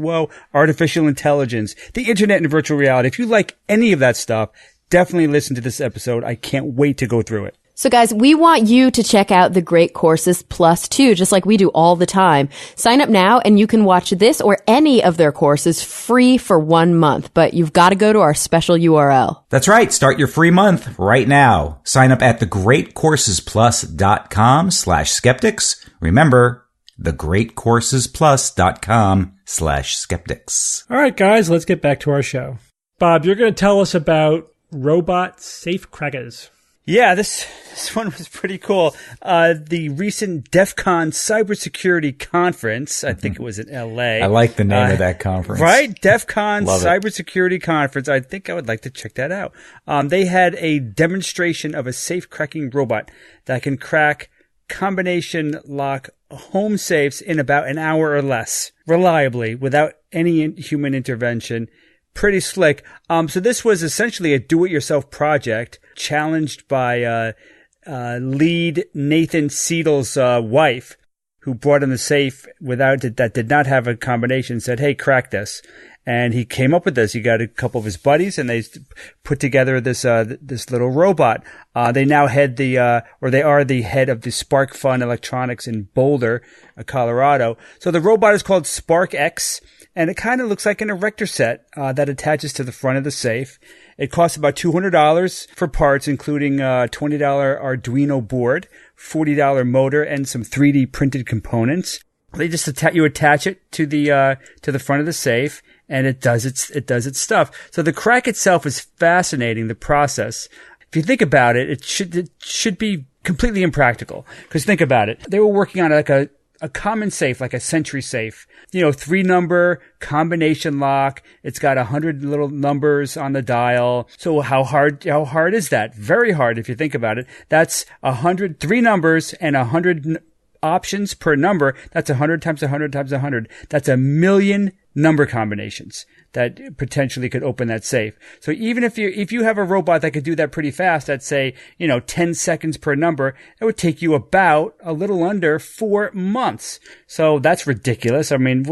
artificial intelligence, the internet and virtual reality. If you like any of that stuff, definitely listen to this episode. I can't wait to go through it. So guys, we want you to check out the Great Courses Plus too, just like we do all the time. Sign up now and you can watch this or any of their courses free for 1 month, but you've got to go to our special URL. That's right. Start your free month right now. Sign up at thegreatcoursesplus.com/skeptics. Remember, thegreatcoursesplus.com/skeptics. All right, guys, let's get back to our show. Bob, you're going to tell us about robot safe crackers. Yeah, this one was pretty cool. The recent DEF CON cybersecurity conference, I think it was in LA. I like the name of that conference. Right? DEF CON cybersecurity conference. I think I would like to check that out. They had a demonstration of a safe cracking robot that can crack combination lock home safes in about an hour or less, reliably, without any human intervention. Pretty slick. So this was essentially a do-it-yourself project challenged by lead Nathan Siedel's wife, who brought in the safe that did not have a combination, said, hey, crack this. And he came up with this. He got a couple of his buddies and they put together this little robot. They now they are the head of the Spark Fun Electronics in Boulder, Colorado. So the robot is called Spark X. And it kind of looks like an erector set that attaches to the front of the safe. It costs about $200 for parts, including a $20 Arduino board, $40 motor, and some 3D printed components. They just attach it to the front of the safe, and it does its stuff. So the crack itself is fascinating. The process, if you think about it, it should be completely impractical. Because think about it, they were working on like a common safe, like a Sentry safe, 3-number combination lock. It's got 100 little numbers on the dial. So how hard is that? Very hard if you think about it. That's 3 numbers and 100 options per number. That's 100 times 100 times 100. That's 1,000,000 number combinations that potentially could open that safe. So even if you have a robot that could do that pretty fast, at say, 10 seconds per number, it would take you about a little under 4 months. So that's ridiculous. I mean,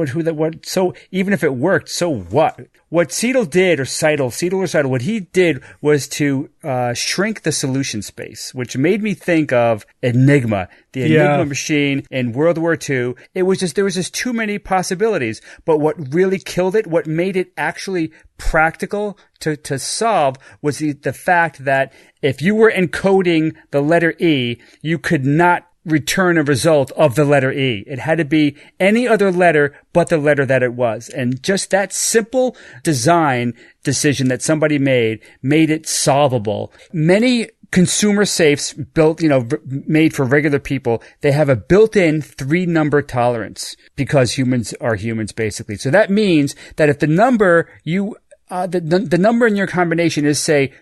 so even if it worked, so what? What Seidel or Seidel, what he did was to shrink the solution space, which made me think of Enigma, the Enigma machine in World War II. There was just too many possibilities. But what really killed it, what made it actually practical to solve, was the fact that if you were encoding the letter E, you could not return a result of the letter E. It had to be any other letter but the letter that it was. And just that simple design decision that somebody made it solvable. Many consumer safes made for regular people, they have a built-in 3-number tolerance because humans are humans, basically. So that means that if the number the number in your combination is, say,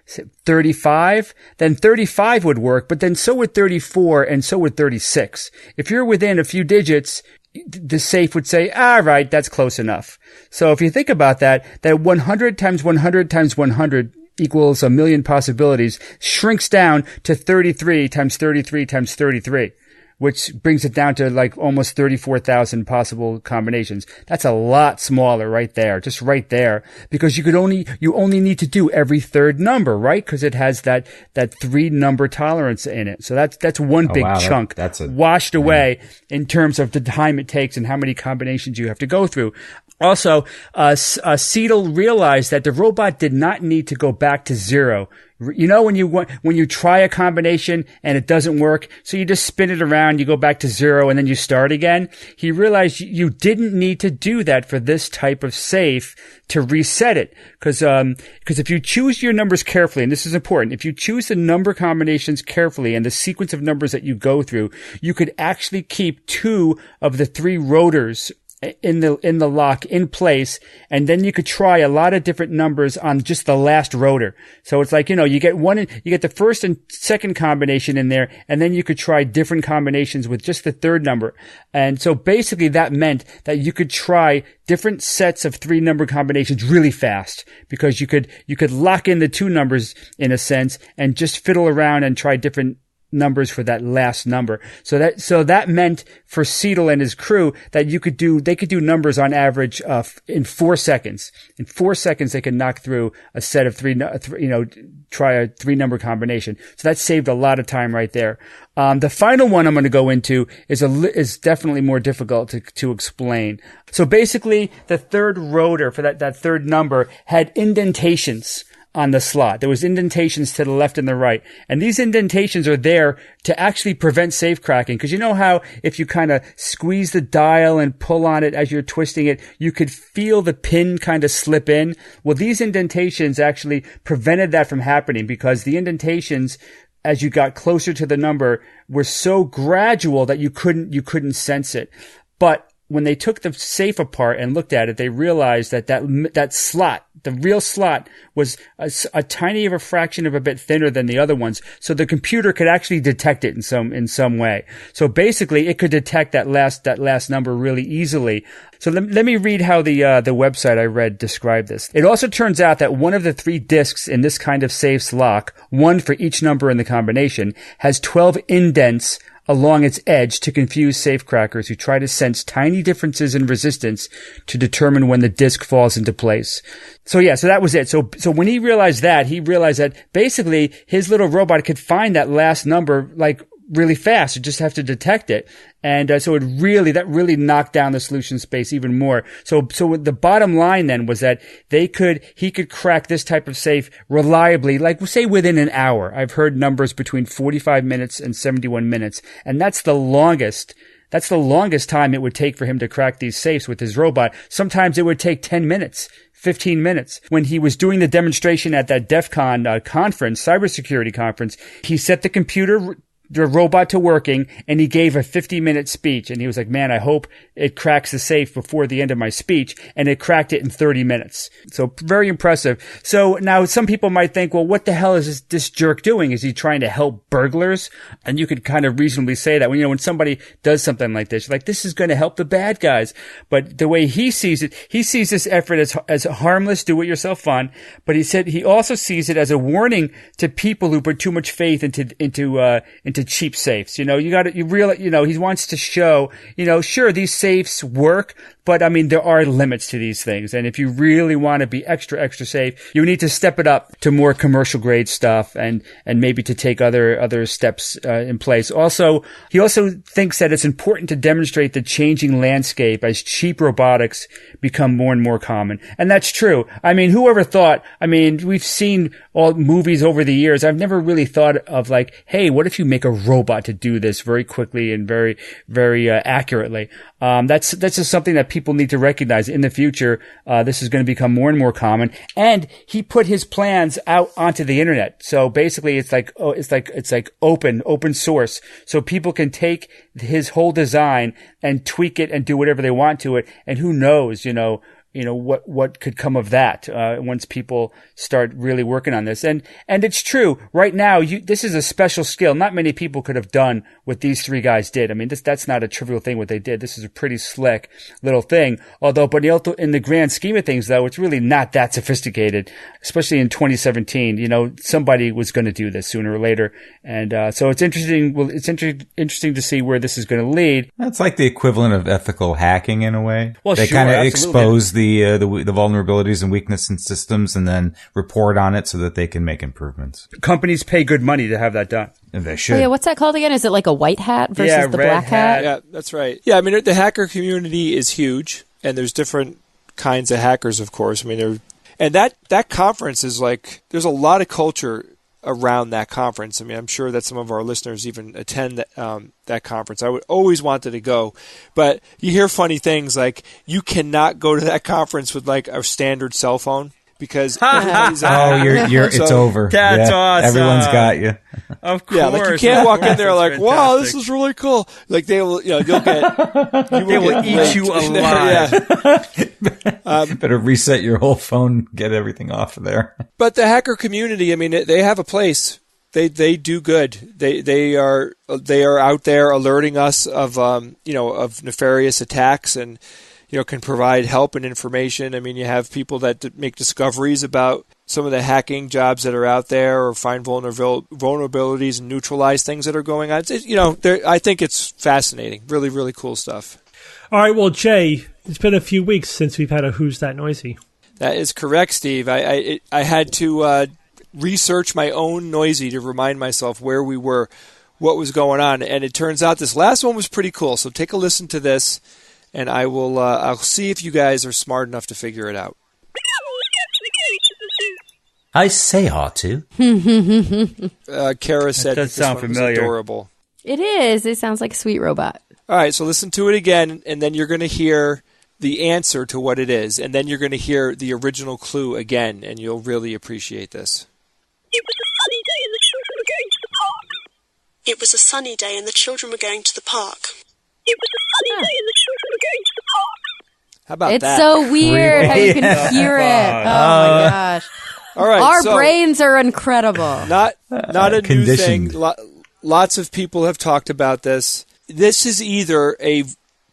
35, then 35 would work, but then so would 34 and so would 36. If you're within a few digits, the safe would say, all right, that's close enough. So if you think about that 100 times 100 times 100 equals 1,000,000 possibilities shrinks down to 33 times 33 times 33. Which brings it down to like almost 34,000 possible combinations. That's a lot smaller right there, just right there, because you only need to do every third number, right? Because it has that 3-number tolerance in it. So that's one big chunk that's washed away in terms of the time it takes and how many combinations you have to go through. Also, Seidel realized that the robot did not need to go back to 0. You know, when you try a combination and it doesn't work, so you just spin it around, you go back to 0 and then you start again. He realized you didn't need to do that for this type of safe to reset it. Cause if you choose your numbers carefully, and this is important, if you choose the number combinations carefully and the sequence of numbers that you go through, you could actually keep 2 of the 3 rotors in the lock in place, and then you could try a lot of different numbers on just the last rotor. So it's like, you know, you get the first and second combination in there, and then you could try different combinations with just the third number. And so basically that meant that you could try different sets of 3 number combinations really fast, because you could lock in the 2 numbers in a sense and just fiddle around and try different numbers for that last number. So that meant for Seidel and his crew that they could do numbers on average in 4 seconds. In 4 seconds they could knock through a set of 3, try a 3 number combination. So that saved a lot of time right there. The final one I'm going to go into is definitely more difficult to explain. So basically the third rotor for that third number had indentations on the slot. There was indentations to the left and the right. And these indentations are there to actually prevent safe cracking. Because you know how if you kind of squeeze the dial and pull on it as you're twisting it, you could feel the pin kind of slip in? Well, these indentations actually prevented that from happening, because the indentations, as you got closer to the number, were so gradual that you couldn't sense it. But when they took the safe apart and looked at it, they realized that slot, the real slot, was a tiny of a fraction of a bit thinner than the other ones. So the computer could actually detect it in some way. So basically, it could detect that last number really easily. So let me read how the website I read described this. It also turns out that one of the 3 discs in this kind of safe's lock, one for each number in the combination, has 12 indents along its edge to confuse safecrackers who try to sense tiny differences in resistance to determine when the disc falls into place. So that was it. So when he realized that basically his little robot could find that last number like really fast. You just have to detect it. And so that really knocked down the solution space even more. So the bottom line then was that he could crack this type of safe reliably, like say within an hour. I've heard numbers between 45 minutes and 71 minutes. And that's the longest time it would take for him to crack these safes with his robot. Sometimes it would take 10 minutes. 15 minutes. When he was doing the demonstration at that DEF CON conference, cybersecurity conference, he set the robot to working, and he gave a 50-minute speech. And he was like, man, I hope it cracks the safe before the end of my speech. And it cracked it in 30 minutes. So very impressive. So now some people might think, well, what the hell is this jerk doing? Is he trying to help burglars? And you could kind of reasonably say that when somebody does something like this, like this is going to help the bad guys. But the way he sees it, he sees this effort as harmless, do it yourself fun. But he said he also sees it as a warning to people who put too much faith into cheap safes. He wants to show, sure, these safes work, but I mean, there are limits to these things. And if you really want to be extra, extra safe, you need to step it up to more commercial grade stuff and maybe to take other steps in place. Also, he also thinks that it's important to demonstrate the changing landscape as cheap robotics become more and more common. And that's true. I mean, whoever thought, we've seen all movies over the years. I've never really thought of like, hey, what if you make a robot to do this very quickly and very, very accurately? That's just something that people need to recognize in the future. This is going to become more and more common. And he put his plans out onto the internet. So basically it's like open source. So people can take his whole design and tweak it and do whatever they want to it. And who knows, what could come of that, once people start really working on this. And it's true. Right now, this is a special skill. Not many people could have done what these 3 guys did. I mean, that's not a trivial thing what they did. This is a pretty slick little thing. But in the grand scheme of things, though, it's really not that sophisticated, especially in 2017. Somebody was going to do this sooner or later. And, so it's interesting. Well, it's interesting to see where this is going to lead. That's like the equivalent of ethical hacking in a way. Well, they sure, kind of absolutely. expose the vulnerabilities and weakness in systems and then report on it so that they can make improvements. Companies pay good money to have that done. And they should. Oh, yeah, what's that called again? Is it like a white hat versus the red black hat? Yeah, that's right. Yeah, the hacker community is huge, and there's different kinds of hackers, of course. And that conference is like, there's a lot of culture around that conference. I mean, I'm sure that some of our listeners even attend that conference. I would always wanted to go, but you hear funny things like you cannot go to that conference with like a standard cell phone because it's over. That's awesome. Everyone's got you. Of course. Yeah, like you can't walk in there like, That's wow, fantastic. this is really cool. Like they will, you'll get, They will eat you alive. Better reset your whole phone, get everything off of there. But the hacker community, I mean, they have a place. They do good. They are out there alerting us of of nefarious attacks and can provide help and information. I mean, you have people that make discoveries about some of the hacking jobs that are out there, or find vulnerabilities and neutralize things that are going on. I think it's fascinating. Really, really cool stuff. All right, well, Jay, it's been a few weeks since we've had a Who's That Noisy? That is correct, Steve. I had to research my own Noisy to remind myself where we were, what was going on, and it turns out this last one was pretty cool. So take a listen to this, and I'll see if you guys are smart enough to figure it out. I say R2. Kara said does that this sound one was familiar. adorable. It is. It sounds like a sweet robot. All right, so listen to it again, and then you're going to hear the answer to what it is, and then you're going to hear the original clue again, and you'll really appreciate this. It was a sunny day and the children were going to the park. How about It's that? so weird how you can hear it. Oh my gosh. All right, Our so brains are incredible. not a new Conditioned. thing. Lots of people have talked about this. This is either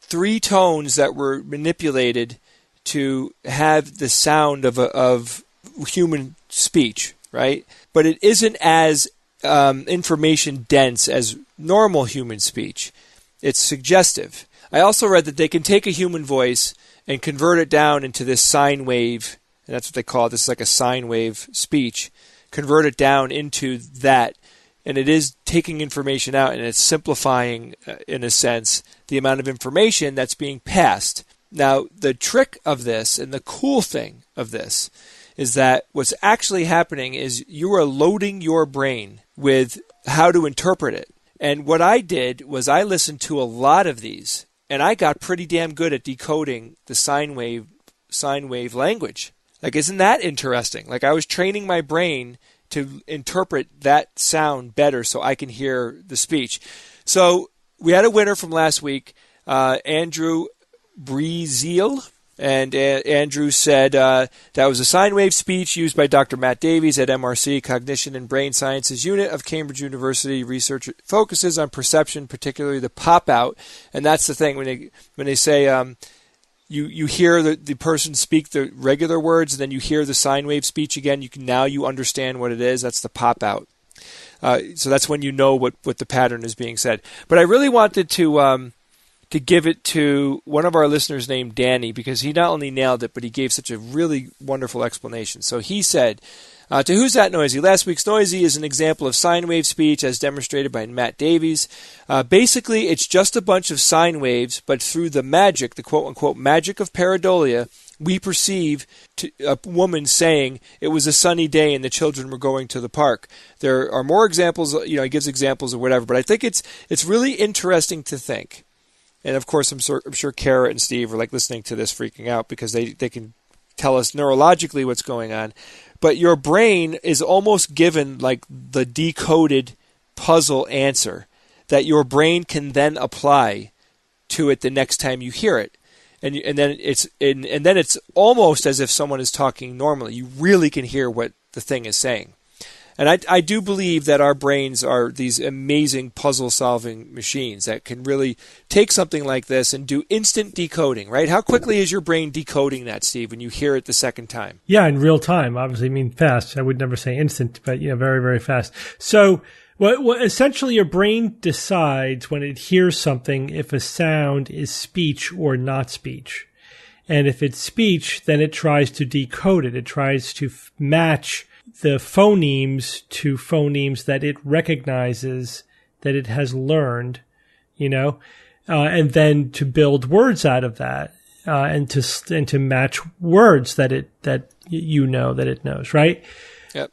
3 tones that were manipulated to have the sound of human speech, right? But it isn't as information dense as normal human speech. It's suggestive. I also read that they can take a human voice and convert it down into this sine wave, and that's what they call it. This is like a sine wave speech. Convert it down into that, and it is taking information out, and it's simplifying, in a sense, the amount of information that's being passed. Now, the trick of this, and the cool thing of this, is that what's actually happening is you are loading your brain with how to interpret it. And what I did was I listened to a lot of these, and I got pretty damn good at decoding the sine wave language. Like, isn't that interesting? Like, I was training my brain to interpret that sound better so I can hear the speech. So we had a winner from last week, Andrew Breezeal. And Andrew said that was a sine wave speech used by Dr. Matt Davies at MRC Cognition and Brain Sciences Unit of Cambridge University. Research focuses on perception, particularly the pop out. And that's the thing when they say you hear the person speak the regular words, and then you hear the sine wave speech again. You understand what it is. That's the pop out. So that's when you know what the pattern is being said. But I really wanted to give it to one of our listeners named Danny, because he not only nailed it, but he gave such a really wonderful explanation. So he said, to Who's That Noisy? Last week's Noisy is an example of sine wave speech as demonstrated by Matt Davies. Basically, it's just a bunch of sine waves, but through the magic, the quote-unquote magic of pareidolia, we perceive a woman saying it was a sunny day and the children were going to the park. There are more examples, he gives examples of whatever, but I think it's really interesting to think. And of course, I'm sure Kara and Steve are like listening to this freaking out because they can tell us neurologically what's going on. But your brain is almost given like the decoded puzzle answer that your brain can then apply to it the next time you hear it. And then it's almost as if someone is talking normally. You really can hear what the thing is saying. And I do believe that our brains are these amazing puzzle-solving machines that can really take something like this and do instant decoding, right? How quickly is your brain decoding that, Steve, when you hear it the second time? Yeah, in real time. Obviously, I mean fast. I would never say instant, but very, very fast. So what essentially your brain decides when it hears something if a sound is speech or not speech. And if it's speech, then it tries to decode it. It tries to match the phonemes to phonemes that it recognizes, that it has learned, and then to build words out of that, and to match words that it knows, right? Yep.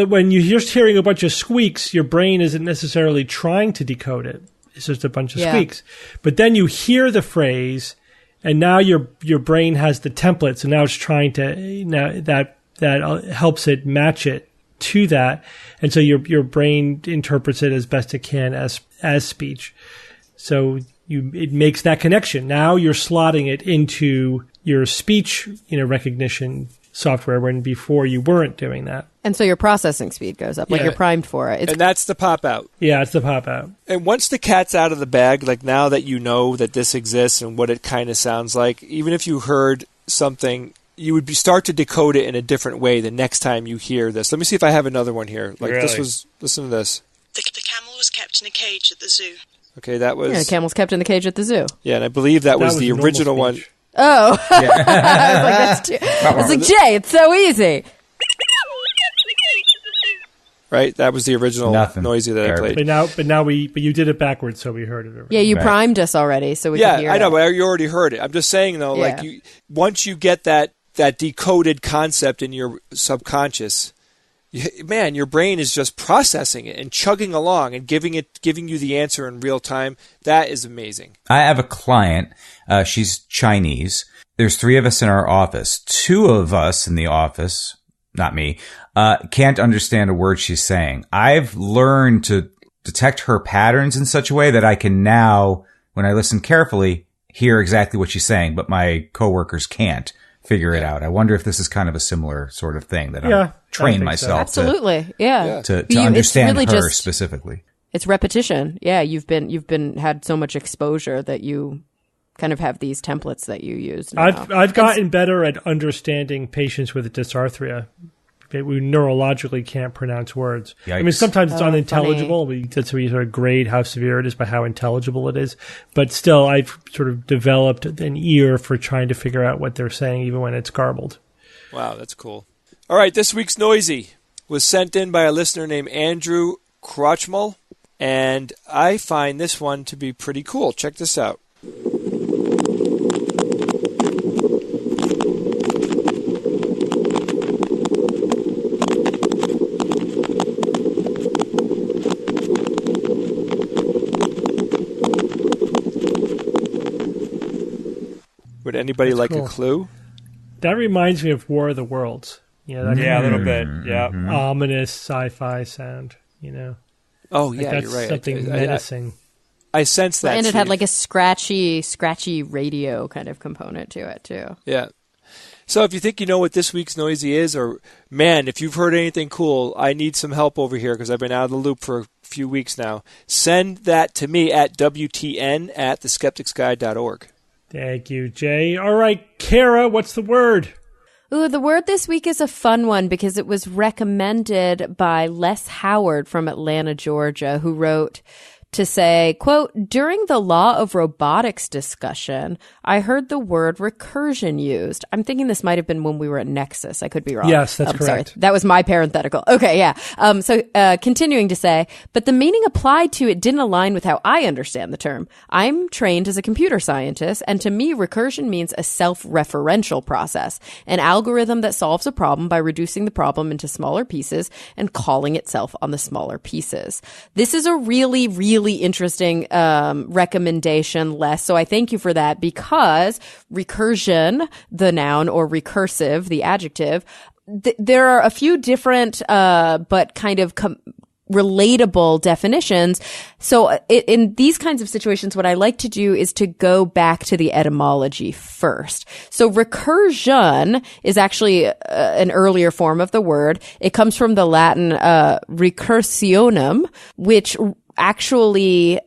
when you're just hearing a bunch of squeaks, your brain isn't necessarily trying to decode it. It's just a bunch of squeaks. But then you hear the phrase, and now your brain has the template. So now it's trying to that helps it match it to that, and so your brain interprets it as best it can as speech. So it makes that connection. Now you're slotting it into your speech recognition software, when before you weren't doing that. And so your processing speed goes up, like you're primed for it. And that's the pop out. Yeah, it's the pop out. And once the cat's out of the bag, like now that you know that this exists and what it kind of sounds like, even if you heard something, you would start to decode it in a different way the next time you hear this. Let me see if I have another one here. Like Really? Listen to this. The camel was kept in a cage at the zoo. Okay, that was... Yeah, camel's kept in the cage at the zoo. Yeah, and I believe that was the normal original one. speech. Oh. I was like, that's too... It's like, Jay, it's so easy. Right? That was the original noisy that I played. But you did it backwards, so we heard it already. Yeah, you primed us already, so we could hear it. I know, but you already heard it. I'm just saying, though, like once you get that decoded concept in your subconscious, man, your brain is just processing it and chugging along and giving you the answer in real time. That is amazing. I have a client. She's Chinese. There's 3 of us in our office. 2 of us in the office, not me, can't understand a word she's saying. I've learned to detect her patterns in such a way that I can now, when I listen carefully, hear exactly what she's saying, but my coworkers can't figure it out. I wonder if this is kind of a similar sort of thing that I'm trained myself Absolutely. to understand really her specifically. It's repetition. Yeah, you've had so much exposure that you kind of have these templates that you use now. I've gotten better at understanding patients with dysarthria. We neurologically can't pronounce words. Yikes. I mean, sometimes it's unintelligible. Funny. That's where you sort of grade how severe it is by how intelligible it is. But still, I've sort of developed an ear for trying to figure out what they're saying, even when it's garbled. Wow, that's cool. All right, this week's Noisy was sent in by a listener named Andrew Krochmal, and I find this one to be pretty cool. Check this out. Would anybody like a clue? That reminds me of War of the Worlds. A little bit. Yeah. Ominous sci-fi sound, Oh, like yeah, that's you're right. something menacing. I sense that. And it had Steve. like a scratchy radio kind of component to it, too. Yeah. So if you think you know what this week's Noisy is, or, man, if you've heard anything cool, I need some help over here because I've been out of the loop for a few weeks now. Send that to me at WTN@theskepticsguide.org. Thank you, Jay. All right, Kara, what's the word? Ooh, the word this week is a fun one because it was recommended by Les Howard from Atlanta, Georgia, who wrote to say, quote, during the law of robotics discussion, I heard the word recursion used. I'm thinking this might have been when we were at Nexus. I could be wrong. Yes, that's correct. Sorry. That was my parenthetical. Okay, yeah. So continuing to say, but the meaning applied to it didn't align with how I understand the term. I'm trained as a computer scientist, and to me, recursion means a self-referential process, an algorithm that solves a problem by reducing the problem into smaller pieces and calling itself on the smaller pieces. This is a really, really interesting recommendation, Les. So I thank you for that because recursion, the noun, or recursive, the adjective, there are a few different but kind of relatable definitions. So in these kinds of situations, what I like to do is to go back to the etymology first. So recursion is actually an earlier form of the word. It comes from the Latin recursionum, which actually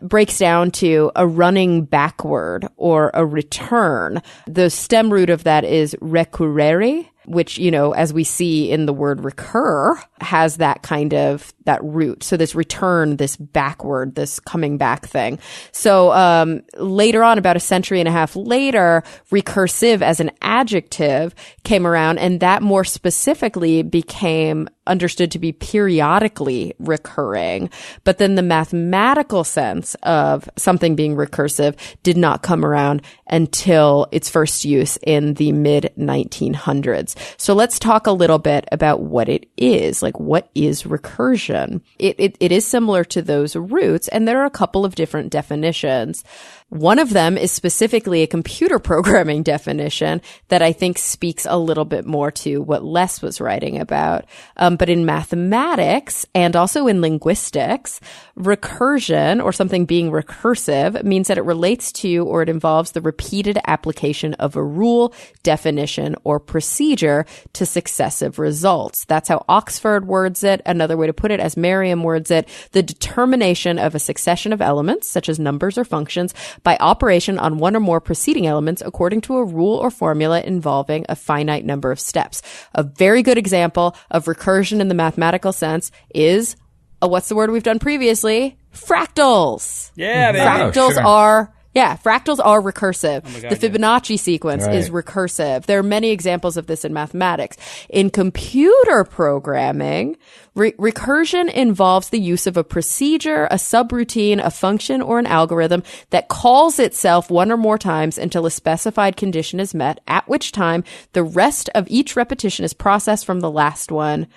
breaks down to a running backward or a return. The stem root of that is recurrere, which, as we see in the word recur, has that kind of, that root. So this return, this backward, this coming back thing. So later on, about a century and a half later, recursive as an adjective came around, and that more specifically became understood to be periodically recurring. But then the mathematical sense of something being recursive did not come around until its first use in the mid-1900s. So let's talk a little bit about what it is. Like, what is recursion? It is similar to those roots, and there are a couple of different definitions. One of them is specifically a computer programming definition that I think speaks a little bit more to what Les was writing about. But in mathematics and also in linguistics, recursion, or something being recursive, means that it relates to or it involves the repeated application of a rule, definition, or procedure to successive results. That's how Oxford words it. Another way to put it, as Merriam words it, the determination of a succession of elements, such as numbers or functions, by operation on one or more preceding elements according to a rule or formula involving a finite number of steps. A very good example of recursion in the mathematical sense is, what's the word we've done previously? Fractals. Yeah, baby. Fractals are recursive. Oh my God, the Fibonacci sequence Right. is recursive. There are many examples of this in mathematics. In computer programming, recursion involves the use of a procedure, a subroutine, a function, or an algorithm that calls itself one or more times until a specified condition is met, at which time the rest of each repetition is processed from the last one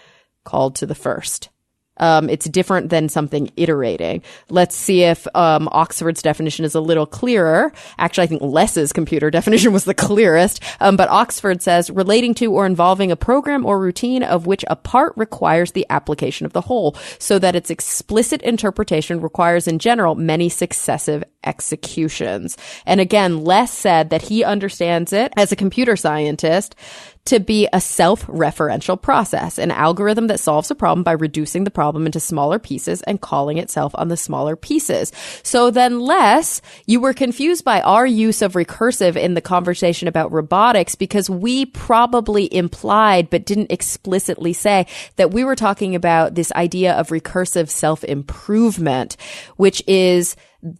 called to the first. It's different than something iterating. Let's see if Oxford's definition is a little clearer. Actually, I think Les's computer definition was the clearest. But Oxford says, relating to or involving a program or routine of which a part requires the application of the whole, so that its explicit interpretation requires in general many successive executions. And again, Les said that he understands it as a computer scientist to be a self-referential process, an algorithm that solves a problem by reducing the problem into smaller pieces and calling itself on the smaller pieces. So then, Les, you were confused by our use of recursive in the conversation about robotics, because we probably implied but didn't explicitly say that we were talking about this idea of recursive self-improvement, which is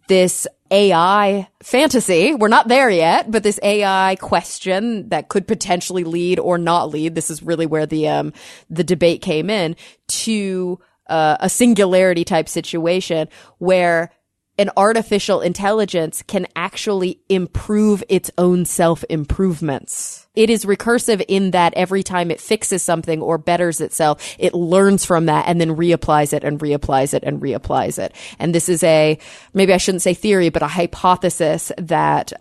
this AI fantasy. We're not there yet, but this AI question that could potentially lead or not lead. This is really where the debate came in to a singularity type situation where an artificial intelligence can actually improve its own self-improvements. It is recursive in that every time it fixes something or betters itself, it learns from that and then reapplies it and reapplies it and reapplies it. And this is maybe I shouldn't say theory, but a hypothesis that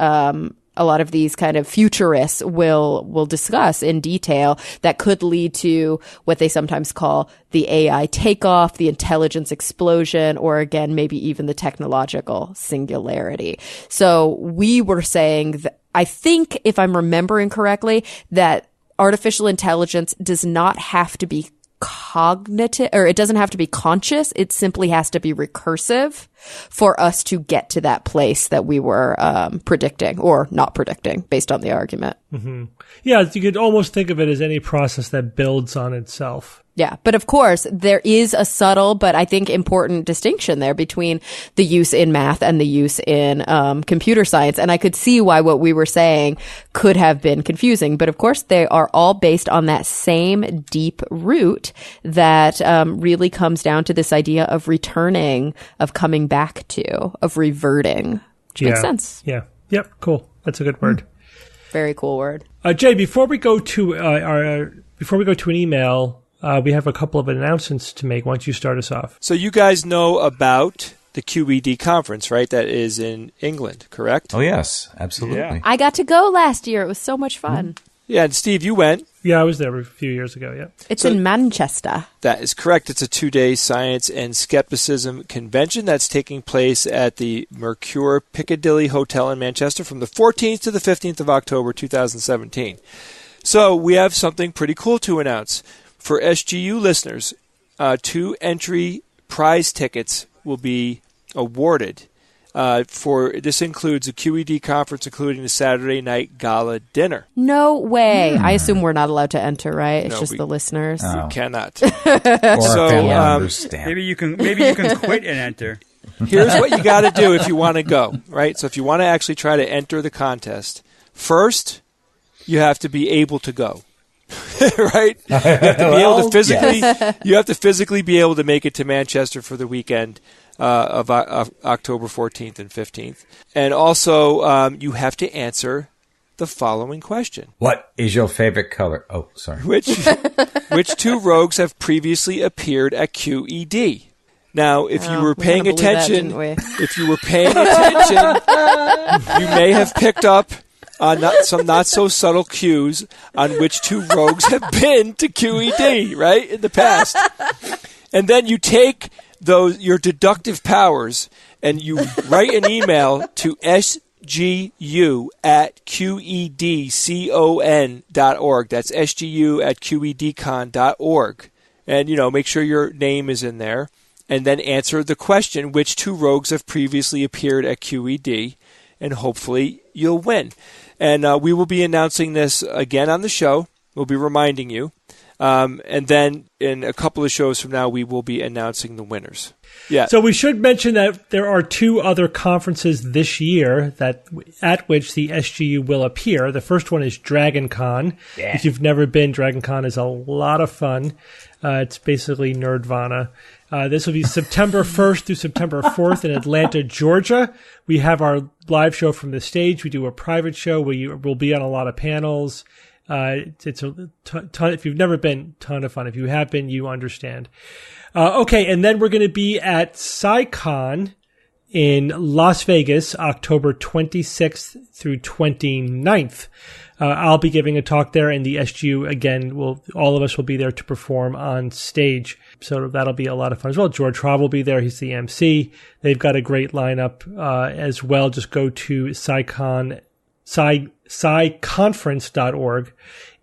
a lot of these kind of futurists will discuss in detail that could lead to what they sometimes call the AI takeoff, the intelligence explosion, or again, maybe even the technological singularity. So we were saying that, I think if I'm remembering correctly, that artificial intelligence does not have to be cognitive, or it doesn't have to be conscious. It simply has to be recursive for us to get to that place that we were predicting or not predicting based on the argument. Mm-hmm. Yeah, you could almost think of it as any process that builds on itself. Yeah. But of course, there is a subtle, but I think important distinction there between the use in math and the use in computer science. And I could see why what we were saying could have been confusing. But of course, they are all based on that same deep root that really comes down to this idea of returning, of coming back to, of reverting. Which makes sense. Yeah. Yep. Cool. That's a good word. Very cool word. Jay, before we go to an email, we have a couple of announcements to make. Why don't you start us off? So you guys know about the QED conference, right? That is in England, correct? Oh, yes, absolutely. Yeah. I got to go last year. It was so much fun. Yeah, and Steve, you went. Yeah, I was there a few years ago, yeah. It's in Manchester. That is correct. It's a 2-day science and skepticism convention that's taking place at the Mercure Piccadilly Hotel in Manchester from the 14th to the 15th of October 2017. So we have something pretty cool to announce. For SGU listeners, 2 entry prize tickets will be awarded. This includes a QED conference, including the Saturday night gala dinner. No way. I assume we're not allowed to enter, right? It's No, just the listeners. You cannot. Or So, a family member's stamp. Maybe you can quit and enter. Here's what you got to do if you want to go, right? So if you want to actually try to enter the contest, first, you have to be able to go. right? You have to be able to physically. yes. You have to physically be able to make it to Manchester for the weekend of October 14th and 15th, and also you have to answer the following question: What is your favorite color? Oh, sorry. Which two rogues have previously appeared at QED? Now, if you were paying attention, if you were paying attention, you may have picked up on some not so subtle cues on which two rogues have been to QED, right, in the past. And then you take your deductive powers and you write an email to sgu@qedcon.org. That's sgu@qedcon.org. And, make sure your name is in there. And then answer the question, which two rogues have previously appeared at QED? And hopefully you'll win. And we will be announcing this again on the show. We'll be reminding you. And then in a couple of shows from now, we will be announcing the winners. Yeah. So we should mention that there are two other conferences this year at which the SGU will appear. The first one is Dragon Con. Yeah. If you've never been, Dragon Con is a lot of fun. It's basically Nerdvana. This will be September 1st through September 4th in Atlanta, Georgia. We have our live show from the stage. We do a private show. We'll be on a lot of panels. It's a ton. If you've never been, ton of fun. If you have been, you understand. Okay, and then we're going to be at SciCon in Las Vegas, October 26th through 29th. I'll be giving a talk there, and the SGU, again, all of us will be there to perform on stage. So that'll be a lot of fun as well. George Traub will be there. He's the MC. They've got a great lineup as well. Just go to sciconference.org,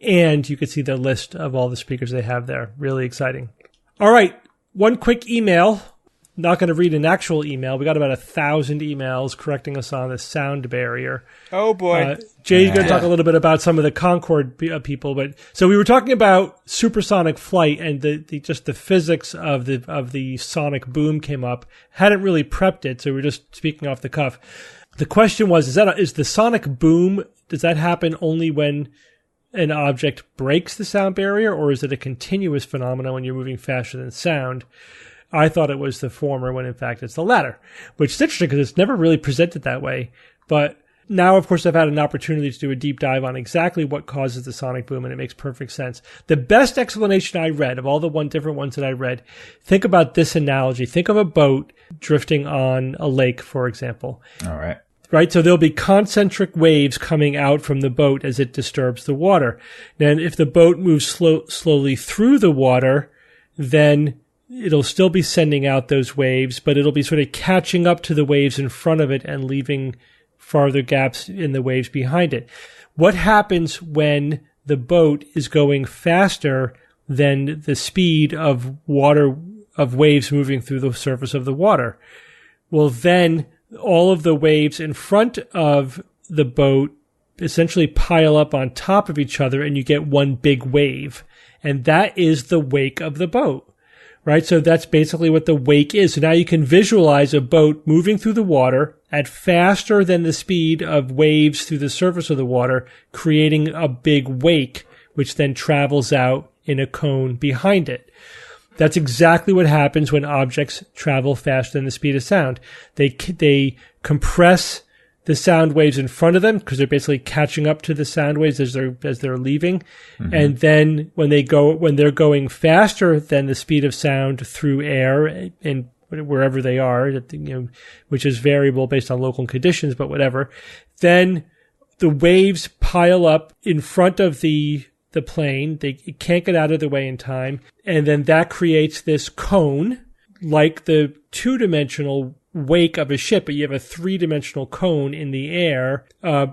and you can see the list of all the speakers they have there. Really exciting. All right, one quick email. Not going to read an actual email. We got about 1,000 emails correcting us on the sound barrier. Oh, boy. Jay's going to talk a little bit about some of the Concorde people, but so we were talking about supersonic flight, and the physics of the sonic boom came up. Hadn't really prepped it, so we were just speaking off the cuff. The question was: is the sonic boom, does that happen only when an object breaks the sound barrier, or is it a continuous phenomenon when you're moving faster than sound? I thought it was the former, when in fact it's the latter, which is interesting because it's never really presented that way. But now, of course, I've had an opportunity to do a deep dive on exactly what causes the sonic boom, and it makes perfect sense. The best explanation I read, of all the different ones that I read, think about this analogy. Think of a boat drifting on a lake, for example. All right. Right? So there'll be concentric waves coming out from the boat as it disturbs the water. Then if the boat moves slowly through the water, then it'll still be sending out those waves, but it'll be sort of catching up to the waves in front of it and leaving farther gaps in the waves behind it. What happens when the boat is going faster than the speed of waves moving through the surface of the water? Well, then all of the waves in front of the boat essentially pile up on top of each other, and you get one big wave. And that is the wake of the boat. Right? So that's basically what the wake is. So now you can visualize a boat moving through the water at faster than the speed of waves through the surface of the water, creating a big wake, which then travels out in a cone behind it. That's exactly what happens when objects travel faster than the speed of sound. They compress the sound waves in front of them because they're basically catching up to the sound waves as they're leaving. Mm-hmm. And then when they're going faster than the speed of sound through air and wherever they are, which is variable based on local conditions, but whatever, then the waves pile up in front of the plane. They can't get out of the way in time. And then that creates this cone, like the two-dimensional wake of a ship, but you have a three-dimensional cone in the air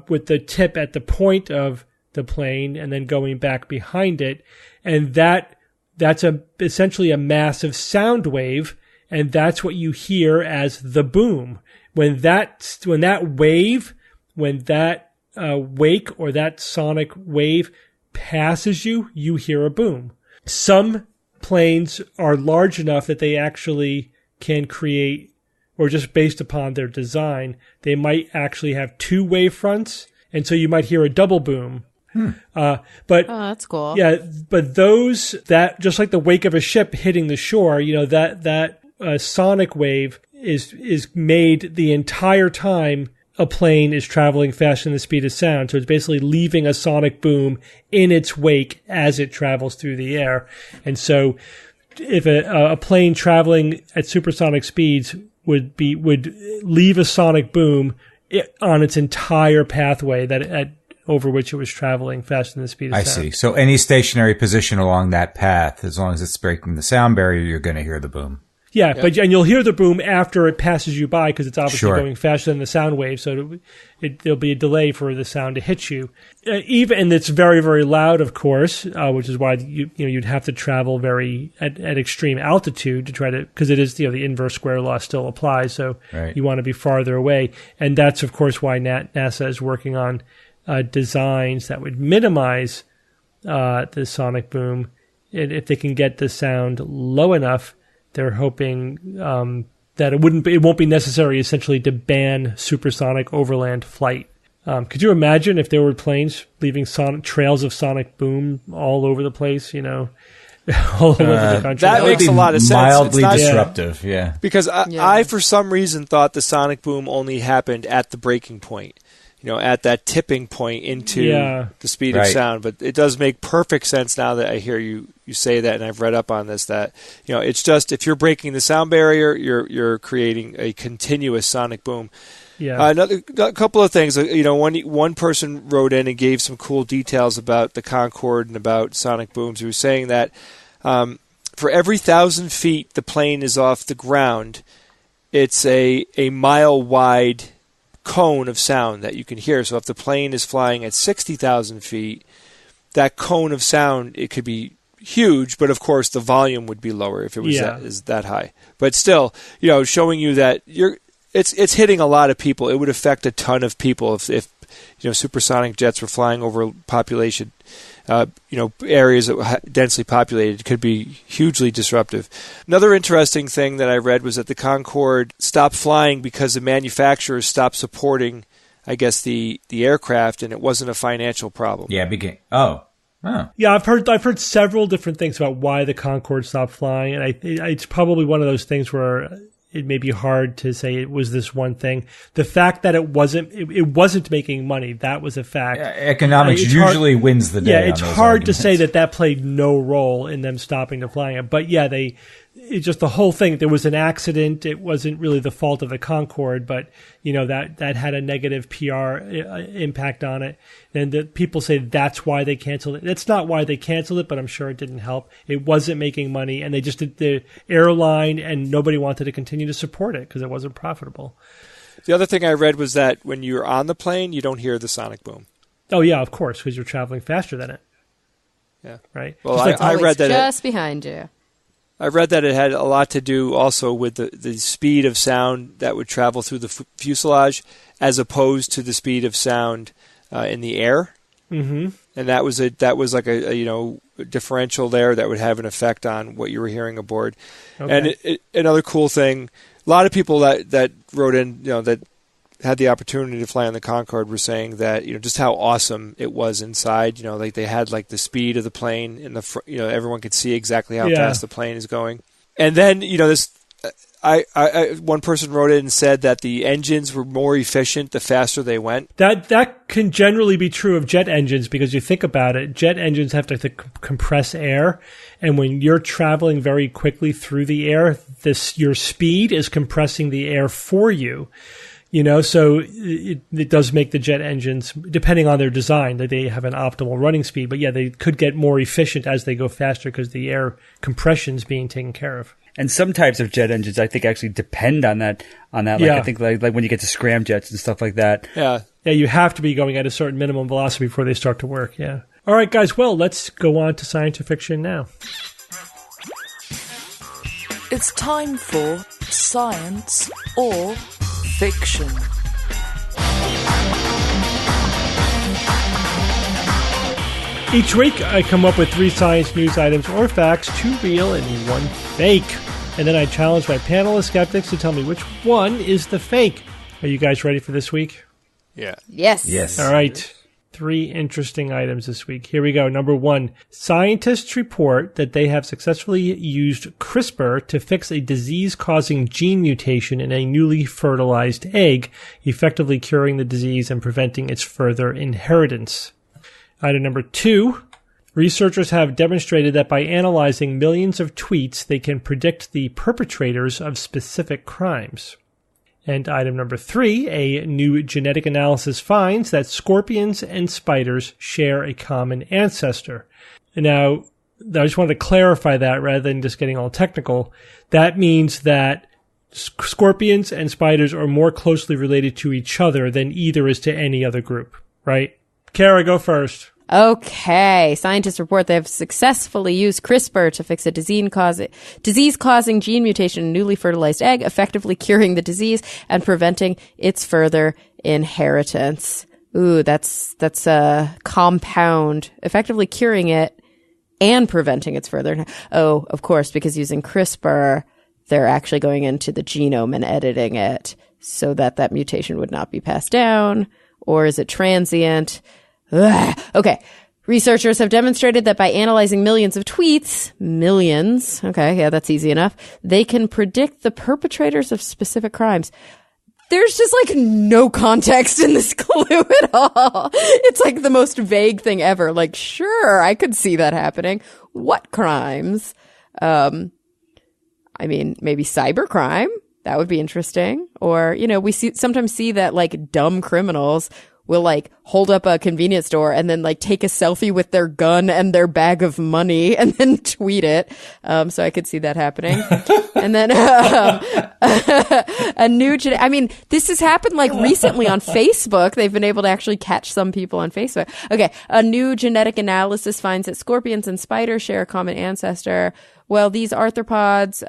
with the tip at the point of the plane and then going back behind it. And that's essentially a massive sound wave, and that's what you hear as the boom. When that wake or that sonic wave passes you, you hear a boom. Some planes are large enough that they actually can create, or just based upon their design, they might actually have two wave fronts. And so you might hear a double boom But that's cool. Yeah, but that just like the wake of a ship hitting the shore, that sonic wave is made the entire time a plane is traveling faster than the speed of sound. So it's basically leaving a sonic boom in its wake as it travels through the air. And so if a plane traveling at supersonic speeds would leave a sonic boom on its entire pathway over which it was traveling faster than the speed of sound. I see. So any stationary position along that path, as long as it's breaking the sound barrier, you're going to hear the boom. Yeah, yep. And you'll hear the boom after it passes you by because it's obviously Sure. going faster than the sound wave, so there'll be a delay for the sound to hit you. And it's very, very loud, of course, which is why you'd have to travel at extreme altitude to try to, because it is the inverse square law still applies, so Right. You want to be farther away, and that's of course why NASA is working on designs that would minimize the sonic boom, and if they can get the sound low enough. They're hoping that it won't be necessary, essentially, to ban supersonic overland flight. Could you imagine if there were planes leaving trails of sonic boom all over the place? All over the country. That makes a lot of sense. Mildly disruptive, yeah. Because I, for some reason, thought the sonic boom only happened at the breaking point. At that tipping point into the speed of sound. But it does make perfect sense now that I hear you say that, and I've read up on this, that, it's just if you're breaking the sound barrier, you're creating a continuous sonic boom. Yeah. A couple of things. One person wrote in and gave some cool details about the Concorde and about sonic booms. He was saying that for every 1,000 feet the plane is off the ground, it's a mile wide cone of sound that you can hear. So if the plane is flying at 60,000 feet, that cone of sound, it could be huge, but of course the volume would be lower if it was that high. But still, showing you that it's hitting a lot of people. It would affect a ton of people if supersonic jets were flying over population areas that were densely populated. It could be hugely disruptive. Another interesting thing that I read was that the Concorde stopped flying because the manufacturers stopped supporting, I guess, the aircraft, and it wasn't a financial problem. Yeah, Yeah, I've heard several different things about why the Concorde stopped flying, and it's probably one of those things where it may be hard to say it was this one thing. The fact that it wasn't making money, that was a fact. Yeah, economics usually wins the day. Yeah, it's on those hard arguments. to say that played no role in them stopping the flying it. But yeah, it's just the whole thing. There was an accident. It wasn't really the fault of the Concorde, but that had a negative PR impact on it. And the people say that's why they canceled it. That's not why they canceled it, but I'm sure it didn't help. It wasn't making money, and they just did the airline, and nobody wanted to continue to support it because it wasn't profitable. The other thing I read was that when you're on the plane, you don't hear the sonic boom. Oh yeah, of course, because you're traveling faster than it. Yeah. Right. Well, I read that just behind you. I read that it had a lot to do also with the speed of sound that would travel through the fuselage as opposed to the speed of sound in the air. Mm-hmm. And that was like a differential there that would have an effect on what you were hearing aboard. Okay. And another cool thing, a lot of people that wrote in, that had the opportunity to fly on the Concorde were saying that, just how awesome it was inside. Like they had like the speed of the plane in the front, everyone could see exactly how fast the plane is going. And then, this, one person wrote in and said that the engines were more efficient the faster they went. That can generally be true of jet engines because you think about it, jet engines have to compress air, and when you're traveling very quickly through the air, your speed is compressing the air for you. So it does make the jet engines, depending on their design, that they have an optimal running speed. But yeah, they could get more efficient as they go faster because the air compression is being taken care of. And some types of jet engines, I think, actually depend on that. Like, I think like when you get to scramjets and stuff like that. Yeah, you have to be going at a certain minimum velocity before they start to work. Yeah. All right, guys. Well, let's go on to science fiction now. It's time for Science or Fiction. Each week, I come up with 3 science news items or facts, 2 real and 1 fake. And then I challenge my panel of skeptics to tell me which one is the fake. Are you guys ready for this week? Yeah. Yes. All right. 3 interesting items this week. Here we go. Number 1, scientists report that they have successfully used CRISPR to fix a disease-causing gene mutation in a newly fertilized egg, effectively curing the disease and preventing its further inheritance. Item number 2, researchers have demonstrated that by analyzing millions of tweets, they can predict the perpetrators of specific crimes. And item number 3, a new genetic analysis finds that scorpions and spiders share a common ancestor. Now, I just wanted to clarify that rather than just getting all technical. That means that scorpions and spiders are more closely related to each other than either is to any other group, right? Kara, go first. Okay. Scientists report they have successfully used CRISPR to fix a disease-causing gene mutation in a newly fertilized egg, effectively curing the disease and preventing its further inheritance. Ooh, that's a compound. Effectively curing it and preventing its further. Oh, of course, because using CRISPR, they're actually going into the genome and editing it so that mutation would not be passed down. Or is it transient? Ugh. Okay. Researchers have demonstrated that by analyzing millions of tweets, okay, yeah, that's easy enough, they can predict the perpetrators of specific crimes. There's just like no context in this clue at all. It's like the most vague thing ever. Like, sure, I could see that happening. What crimes? I mean, maybe cybercrime. That would be interesting. Or, we sometimes see that like dumb criminals will like hold up a convenience store and then like take a selfie with their gun and their bag of money and then tweet it. So I could see that happening. And then, this has happened like recently on Facebook. They've been able to actually catch some people on Facebook. Okay. A new genetic analysis finds that scorpions and spiders share a common ancestor. Well, these arthropods,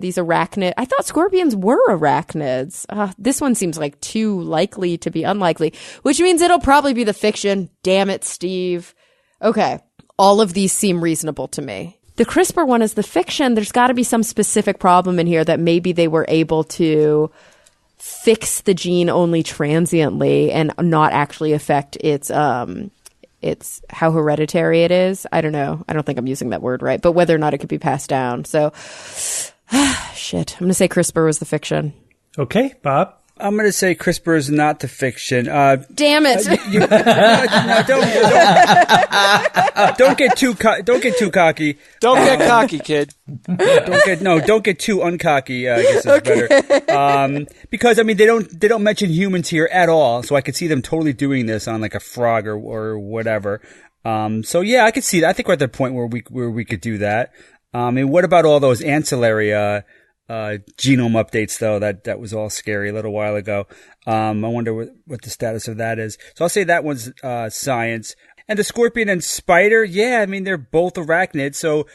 these arachnid, I thought scorpions were arachnids. This one seems like too likely to be unlikely, which means it'll probably be the fiction. Damn it, Steve. Okay. All of these seem reasonable to me. The CRISPR one is the fiction. There's got to be some specific problem in here that maybe they were able to fix the gene only transiently and not actually affect its how hereditary it is. I don't know. I don't think I'm using that word right, but whether or not it could be passed down. So, shit. I'm going to say CRISPR was the fiction. Okay, Bob. I'm going to say CRISPR is not the fiction. Damn it! Don't get too cocky. Don't get cocky, kid. Don't get too uncocky. I guess is better. Because they don't mention humans here at all, so I could see them totally doing this on like a frog or whatever. So yeah, I could see that. I think we're at the point where we could do that. What about all those ancillary genome updates though? That was all scary a little while ago. I wonder what the status of that is. So I'll say that one's science. And the scorpion and spider, yeah, they're both arachnids. So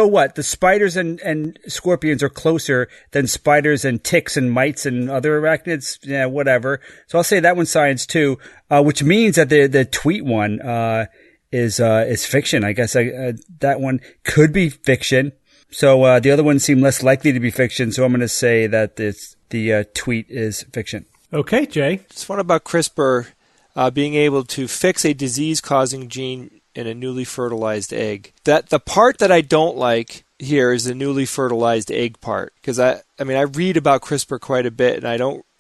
what? The spiders and scorpions are closer than spiders and ticks and mites and other arachnids. Yeah, whatever. So I'll say that one's science too, which means that the tweet one is fiction. I guess that one could be fiction. So the other ones seem less likely to be fiction. So I'm going to say that the tweet is fiction. Okay, Jay. Just one about CRISPR. Being able to fix a disease-causing gene in a newly fertilized egg. That the part that I don't like here is the newly fertilized egg part, because I read about CRISPR quite a bit, and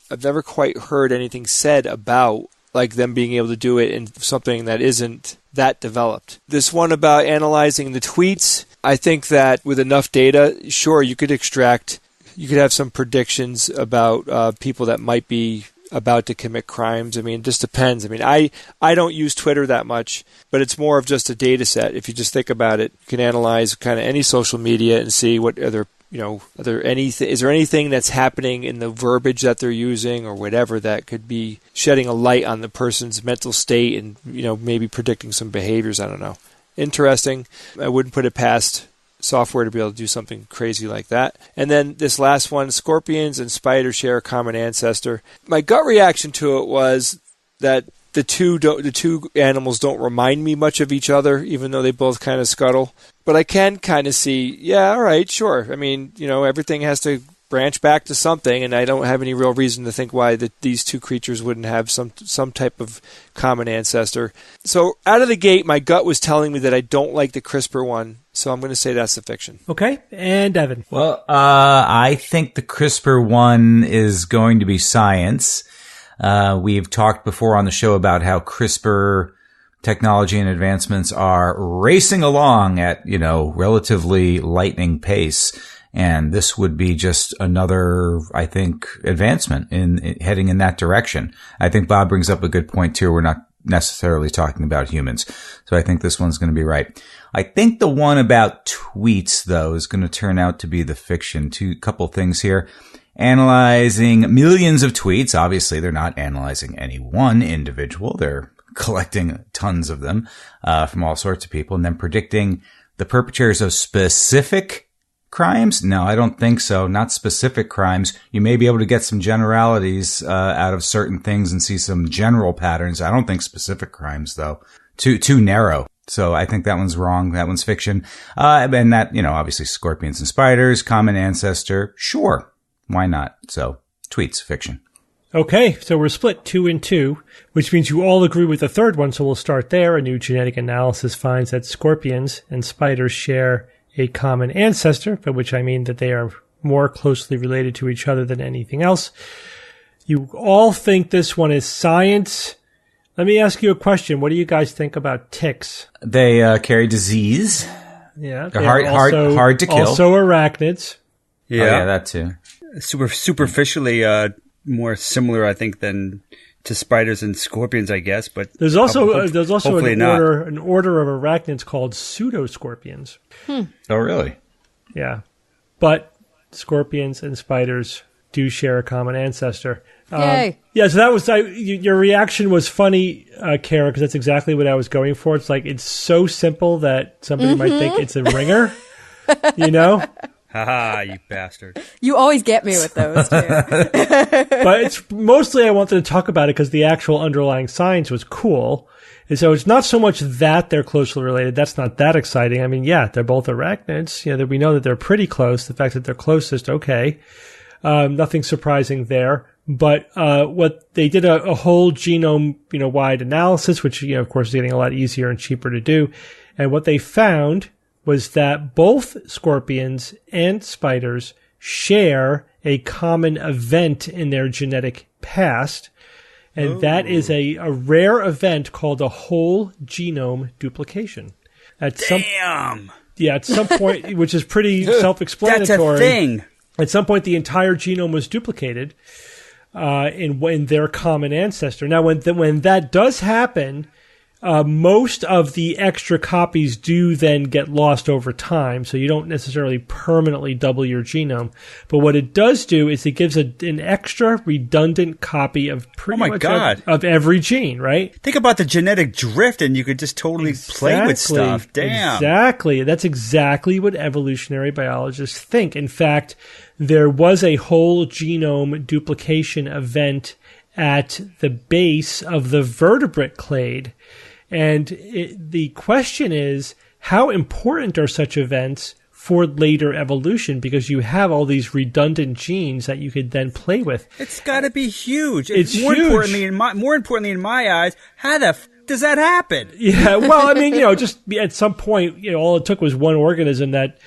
I've never quite heard anything said about like them being able to do it in something that isn't that developed. This one about analyzing the tweets, I think that with enough data, sure, you could have some predictions about people that might be about to commit crimes. It just depends. I don't use Twitter that much, but it's more of just a data set. If you just think about it, you can analyze kind of any social media and see what other, is there anything that's happening in the verbiage that they're using or whatever that could be shedding a light on the person's mental state and, maybe predicting some behaviors. I don't know. Interesting. I wouldn't put it past software to be able to do something crazy like that. And then this last one, scorpions and spiders share a common ancestor. My gut reaction to it was that the two animals don't remind me much of each other, even though they both kind of scuttle. But I can kind of see, yeah, all right, sure. Everything has to branch back to something, and I don't have any real reason to think why these two creatures wouldn't have some type of common ancestor. So out of the gate, my gut was telling me that I don't like the CRISPR one, so I'm going to say that's the fiction. Okay, and Evan. Well, I think the CRISPR one is going to be science. We've talked before on the show about how CRISPR technology and advancements are racing along at, relatively lightning pace. And this would be just another, I think, advancement in heading in that direction. I think Bob brings up a good point too. We're not necessarily talking about humans. So I think this one's going to be right. I think the one about tweets, though, is going to turn out to be the fiction. Couple things here. Analyzing millions of tweets. Obviously, they're not analyzing any one individual. They're collecting tons of them from all sorts of people and then predicting the perpetrators of specific crimes? No, I don't think so. Not specific crimes. You may be able to get some generalities out of certain things and see some general patterns. I don't think specific crimes, though. Too narrow. So I think that one's wrong. That one's fiction. And that, obviously scorpions and spiders, common ancestor. Sure. Why not? So tweets, fiction. Okay, so we're split 2 and 2, which means you all agree with the third one, so we'll start there. A new genetic analysis finds that scorpions and spiders share a common ancestor, by which I mean that they are more closely related to each other than anything else. You all think this one is science. Let me ask you a question. What do you guys think about ticks? They carry disease. Yeah, they're hard to kill. Also arachnids. Yeah, yeah, that too. Superficially, more similar, I think, than to spiders and scorpions, I guess. But there's also an order of arachnids called pseudoscorpions. Oh, really? Yeah, but scorpions and spiders do share a common ancestor. Yay! Yeah, so that was your reaction was funny, Kara, because that's exactly what I was going for. It's like it's so simple that somebody might think it's a ringer, Haha, you bastard. You always get me with those, too. But it's mostly I wanted to talk about it because the actual underlying science was cool. And so it's not so much that they're closely related. That's not that exciting. I mean, yeah, they're both arachnids. We know that they're pretty close. The fact that they're closest, okay. Nothing surprising there. But what they did a whole genome, wide analysis, which, of course, is getting a lot easier and cheaper to do. And what they found was that both scorpions and spiders share a common event in their genetic past. And that is a rare event called a whole genome duplication. At some point, which is pretty self-explanatory. That's a thing. At some point, the entire genome was duplicated in their common ancestor. Now, when that does happen, most of the extra copies do then get lost over time, so you don't necessarily permanently double your genome. But what it does do is it gives an extra redundant copy of pretty much of every gene, right? Think about the genetic drift, and you could just totally play with stuff. Damn. Exactly. That's exactly what evolutionary biologists think. In fact, there was a whole genome duplication event at the base of the vertebrate clade. And the question is, how important are such events for later evolution? Because you have all these redundant genes that you could then play with. It's got to be huge. It's more huge. More importantly, in my eyes, how the does that happen? Yeah, well, I mean, just at some point, all it took was one organism that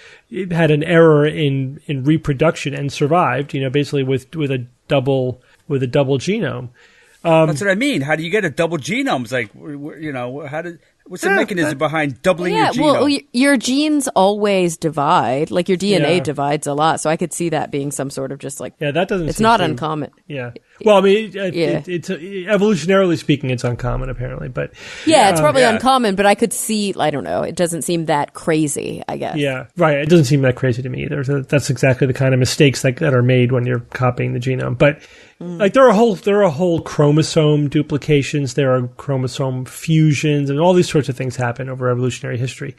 had an error in reproduction and survived. Basically with a double genome. That's what I mean. How do you get a double genome? It's like, what's the mechanism behind doubling your genome? Well, your genes always divide. Like your DNA divides a lot. So I could see that being some sort of just like, that doesn't. It's not uncommon. Yeah. Well, I mean, it's evolutionarily speaking, it's uncommon apparently, but it's probably uncommon. But I could see, I don't know, it doesn't seem that crazy, I guess. Yeah, right. It doesn't seem that crazy to me either. So that's exactly the kind of mistakes that are made when you're copying the genome. But like there are whole chromosome duplications, there are chromosome fusions, and all these sorts of things happen over evolutionary history.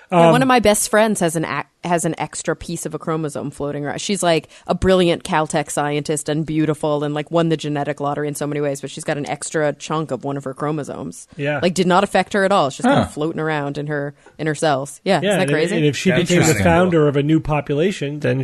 One of my best friends has an has an extra piece of a chromosome floating around. She's like a brilliant Caltech scientist and beautiful and like won the genetic lottery in so many ways, but she's got an extra chunk of one of her chromosomes. Yeah. Like did not affect her at all. It's just kind of floating around in her cells. Yeah. Isn't that crazy? And if she became the founder of a new population, then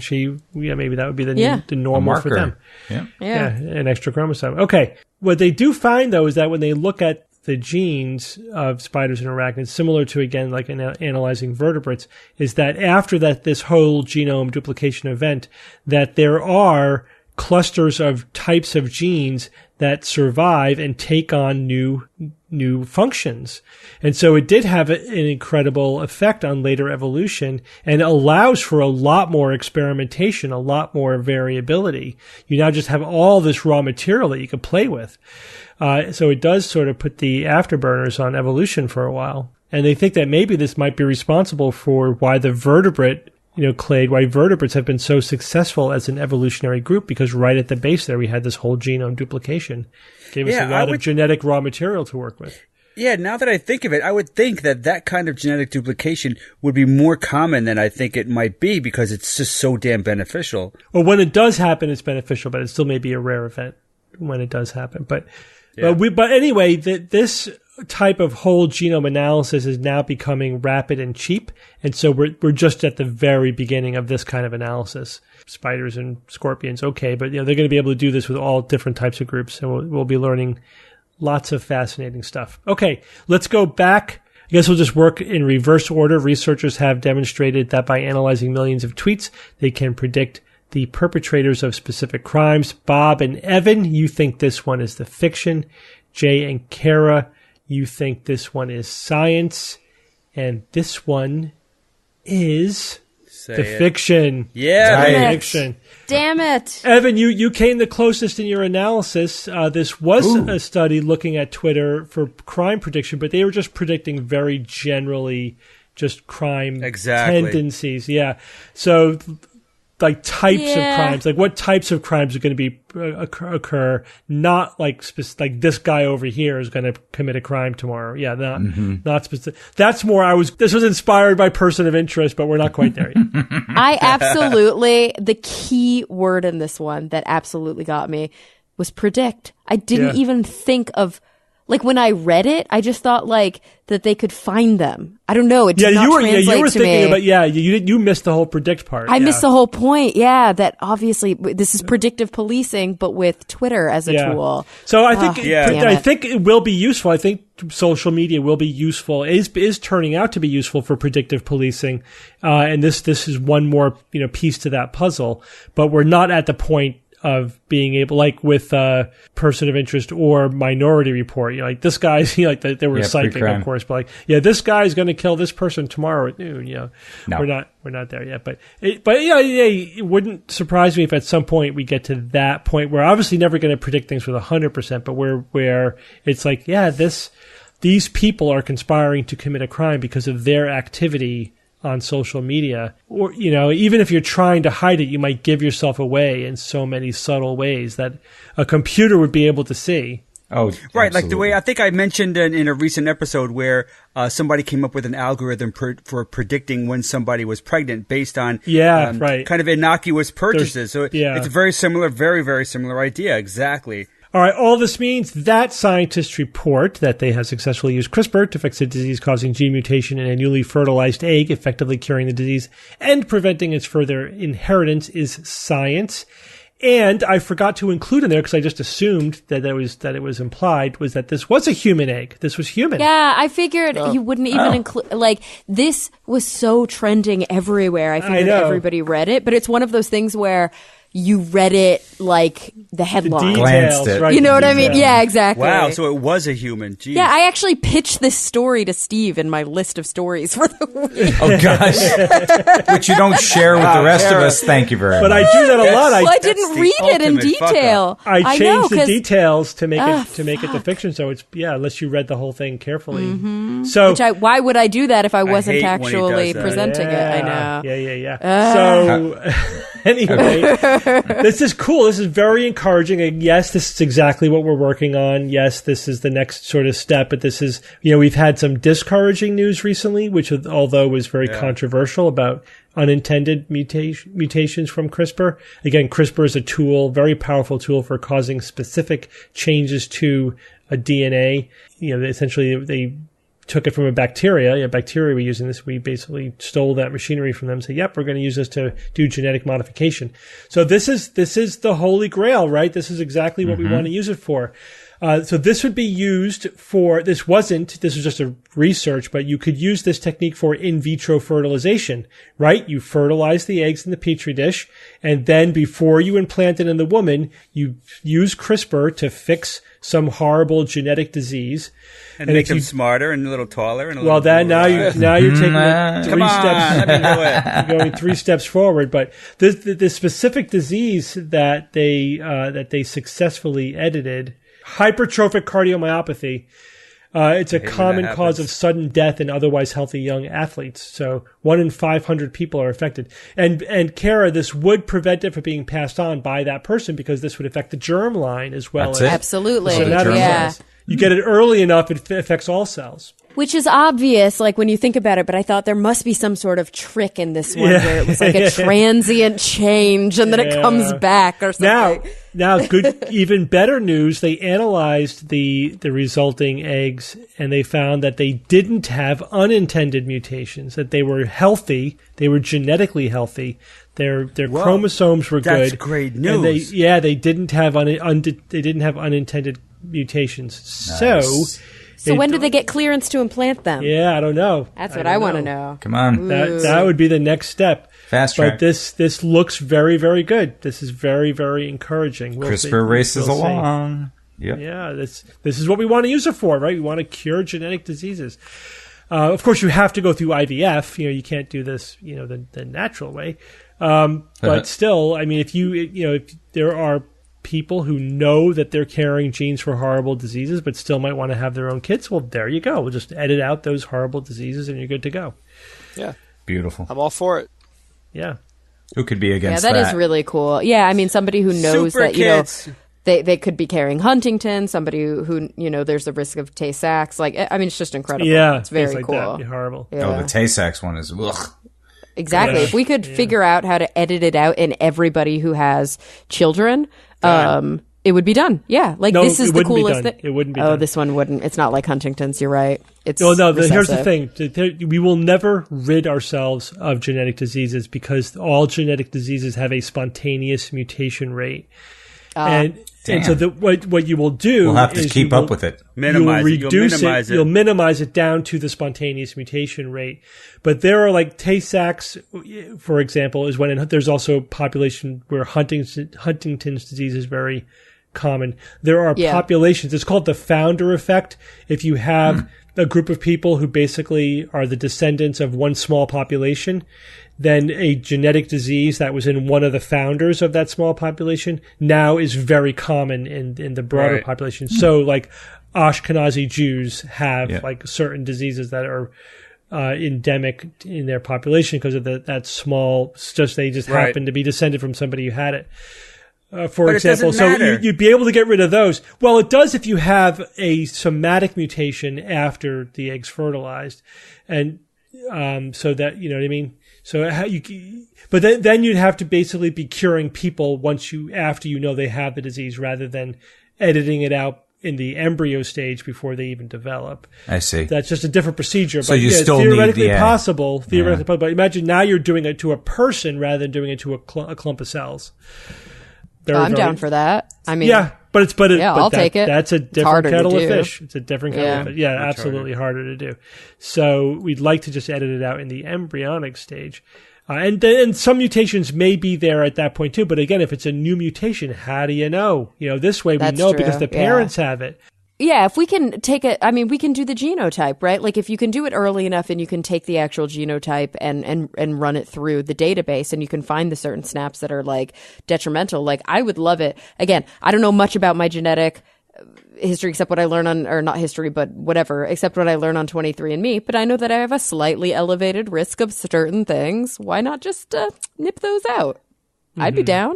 maybe that would be the normal for them. Yeah. An extra chromosome. Okay. What they do find, though, is that when they look at the genes of spiders and arachnids, similar to, again, like analyzing vertebrates, is that after this whole genome duplication event, that there are clusters of types of genes that survive and take on new functions. And so it did have an incredible effect on later evolution and allows for a lot more experimentation, a lot more variability. You now just have all this raw material that you can play with. So it does sort of put the afterburners on evolution for a while. And they think that maybe this might be responsible for why the vertebrate clade, why vertebrates have been so successful as an evolutionary group, because right at the base there we had this whole genome duplication. Gave us a lot of genetic raw material to work with. Yeah, now that I think of it, I would think that kind of genetic duplication would be more common than I think it might be, because it's just so damn beneficial. Well, when it does happen, it's beneficial, but it still may be a rare event when it does happen. But anyway, this type of whole genome analysis is now becoming rapid and cheap. And so we're just at the very beginning of this kind of analysis. Spiders and scorpions, okay, but they're going to be able to do this with all different types of groups. And we'll be learning lots of fascinating stuff. Okay, let's go back. I guess we'll just work in reverse order. Researchers have demonstrated that by analyzing millions of tweets, they can predict the perpetrators of specific crimes. Bob and Evan, you think this one is the fiction. Jay and Kara, you think this one is science. And this one is the fiction. Yeah, fiction. Damn it. Evan, you came the closest in your analysis. This was a study looking at Twitter for crime prediction, but they were just predicting very generally just crime tendencies. Yeah. So like types of crimes, like what types of crimes are going to be occur, not like this guy over here is going to commit a crime tomorrow. Yeah, not specific. That's more. This was inspired by person of interest, but we're not quite there yet. I absolutely, the key word in this one that absolutely got me was predict. I didn't even think of. Like when I read it, I just thought like that they could find them. I don't know. It did not translate you were to thinking me. about you missed the whole predict part. I missed the whole point. Yeah, that obviously this is predictive policing, but with Twitter as a tool. So I think I think it will be useful. I think social media will be useful. Is turning out to be useful for predictive policing, and this is one more piece to that puzzle. But we're not at the point of being able, like with person of interest or Minority Report, like this guy's, like they were psychic, of course, but like, this guy's going to kill this person tomorrow at noon. No. We're not there yet, but it wouldn't surprise me if at some point we get to that point. We're obviously never going to predict things with 100%, but where it's like, these people are conspiring to commit a crime because of their activity on social media, or even if you're trying to hide it, you might give yourself away in so many subtle ways that a computer would be able to see. Oh, right. Absolutely. Like the way I think I mentioned in a recent episode where somebody came up with an algorithm for predicting when somebody was pregnant based on kind of innocuous purchases. It's a very similar, very, very similar idea. Exactly. All right, all this means that scientists report that they have successfully used CRISPR to fix a disease-causing gene mutation in a newly fertilized egg, effectively curing the disease and preventing its further inheritance is science. And I forgot to include in there, because I just assumed that it was implied, was that this was a human egg. This was human. Yeah, I figured you wouldn't even include, like, this was so trending everywhere. I figured everybody read it, but it's one of those things where you read it like the headline. Glanced it. Right? You know what I mean? Yeah, exactly. Wow, so it was a human. Jeez. Yeah, I actually pitched this story to Steve in my list of stories for the week. Oh, gosh. Which you don't share with the rest of us. Thank you very much. But I do that a lot. I didn't read it in detail. I changed the details to make it the fiction. So it's, unless you read the whole thing carefully. Mm-hmm. So why would I do that if I wasn't actually presenting it? I know. Yeah. So anyway, this is cool. This is very encouraging. And yes, this is exactly what we're working on. Yes, this is the next sort of step. But this is, we've had some discouraging news recently, which although was very controversial about unintended mutations from CRISPR. Again, CRISPR is a tool, very powerful tool for causing specific changes to a DNA. Essentially they took it from a bacteria. Bacteria were using this. We basically stole that machinery from them and said, yep, we're going to use this to do genetic modification. So this is the holy grail, right? This is exactly what we want to use it for. So this would be used for, this was just a research, but you could use this technique for in vitro fertilization, right? You fertilize the eggs in the petri dish, and then before you implant it in the woman, you use CRISPR to fix some horrible genetic disease. And make them smarter and a little taller and a little now you're taking it 3 steps. Let me do it. You're going 3 steps forward. But the specific disease that they successfully edited, hypertrophic cardiomyopathy, it's a common cause of sudden death in otherwise healthy young athletes. So 1 in 500 people are affected. And Kara, this would prevent it from being passed on by that person because this would affect the germ line as well. Absolutely. So you get it early enough, it affects all cells. Which is obvious, like when you think about it, but I thought there must be some sort of trick in this one where it was like a transient change and then it comes back or something. Now, good, even better news, they analyzed the resulting eggs and they found that they didn't have unintended mutations, that they were healthy, they were genetically healthy. Their chromosomes were good. That's great news. And they didn't have unintended mutations. Nice. So when do they get clearance to implant them? Yeah, I don't know. That's what I want to know. Come on. That would be the next step. Fast track. But this looks very, very good. This is very, very encouraging. CRISPR races along. Yep. Yeah, this is what we want to use it for, right? We want to cure genetic diseases. Of course, you have to go through IVF. You can't do this, the natural way. But still, I mean, if there are people who know that they're carrying genes for horrible diseases but still might want to have their own kids, well, there you go. We'll just edit out those horrible diseases and you're good to go. Yeah. Beautiful. I'm all for it. Yeah. Who could be against that? Yeah, that is really cool. Yeah, I mean, somebody who knows Super that, kids. They could be carrying Huntington, somebody who there's the risk of Tay-Sachs. Like, I mean, it's just incredible. Yeah. It's very like cool. That would be horrible. Yeah. Oh, the Tay-Sachs one is, ugh. Exactly. Yeah. If we could figure out how to edit it out in everybody who has children, it would be done. Yeah. Like, No, this is it the wouldn't be coolest done. thing. It wouldn't be Oh, done. this one wouldn't. It's not like Huntington's. You're right. It's here's the recessive. thing. We will never rid ourselves of genetic diseases because all genetic diseases have a spontaneous mutation rate. And so what you will do We'll have to is keep up with it. Minimize it. You'll You'll reduce minimize it. You'll minimize it down to the spontaneous mutation rate. But there are like Tay-Sachs, for example, is when there's also a population where Huntington's disease is very common. There are populations. It's called the founder effect. If you have a group of people who basically are the descendants of one small population, then a genetic disease that was in one of the founders of that small population now is very common in the broader population. So like Ashkenazi Jews have like certain diseases that are endemic in their population because of that small, they just happen to be descended from somebody who had it. For example, so you'd be able to get rid of those. Well, it does if you have a somatic mutation after the egg's fertilized, and so that you know what I mean. So but then you'd have to basically be curing people after you know they have the disease, rather than editing it out in the embryo stage before they even develop. I see. That's just a different procedure. So but you still theoretically need the possible. Theoretically possible. But imagine now you're doing it to a person rather than doing it to a clump of cells. I'm down for that. I mean, I'll take it. That's a different kettle of fish. It's a different kettle of fish. Yeah, much absolutely harder to do. So we'd like to just edit it out in the embryonic stage. And some mutations may be there at that point too. But again, if it's a new mutation, how do you know? This way we know because the parents have it. Yeah, if we can take it, I mean, we can do the genotype, right? Like if you can do it early enough and you can take the actual genotype and run it through the database and you can find the certain snaps that are like detrimental, like I would love it. Again, I don't know much about my genetic history except what I learn on, or not history, but whatever, except what I learn on 23andMe. But I know that I have a slightly elevated risk of certain things. Why not just nip those out? I'd be down.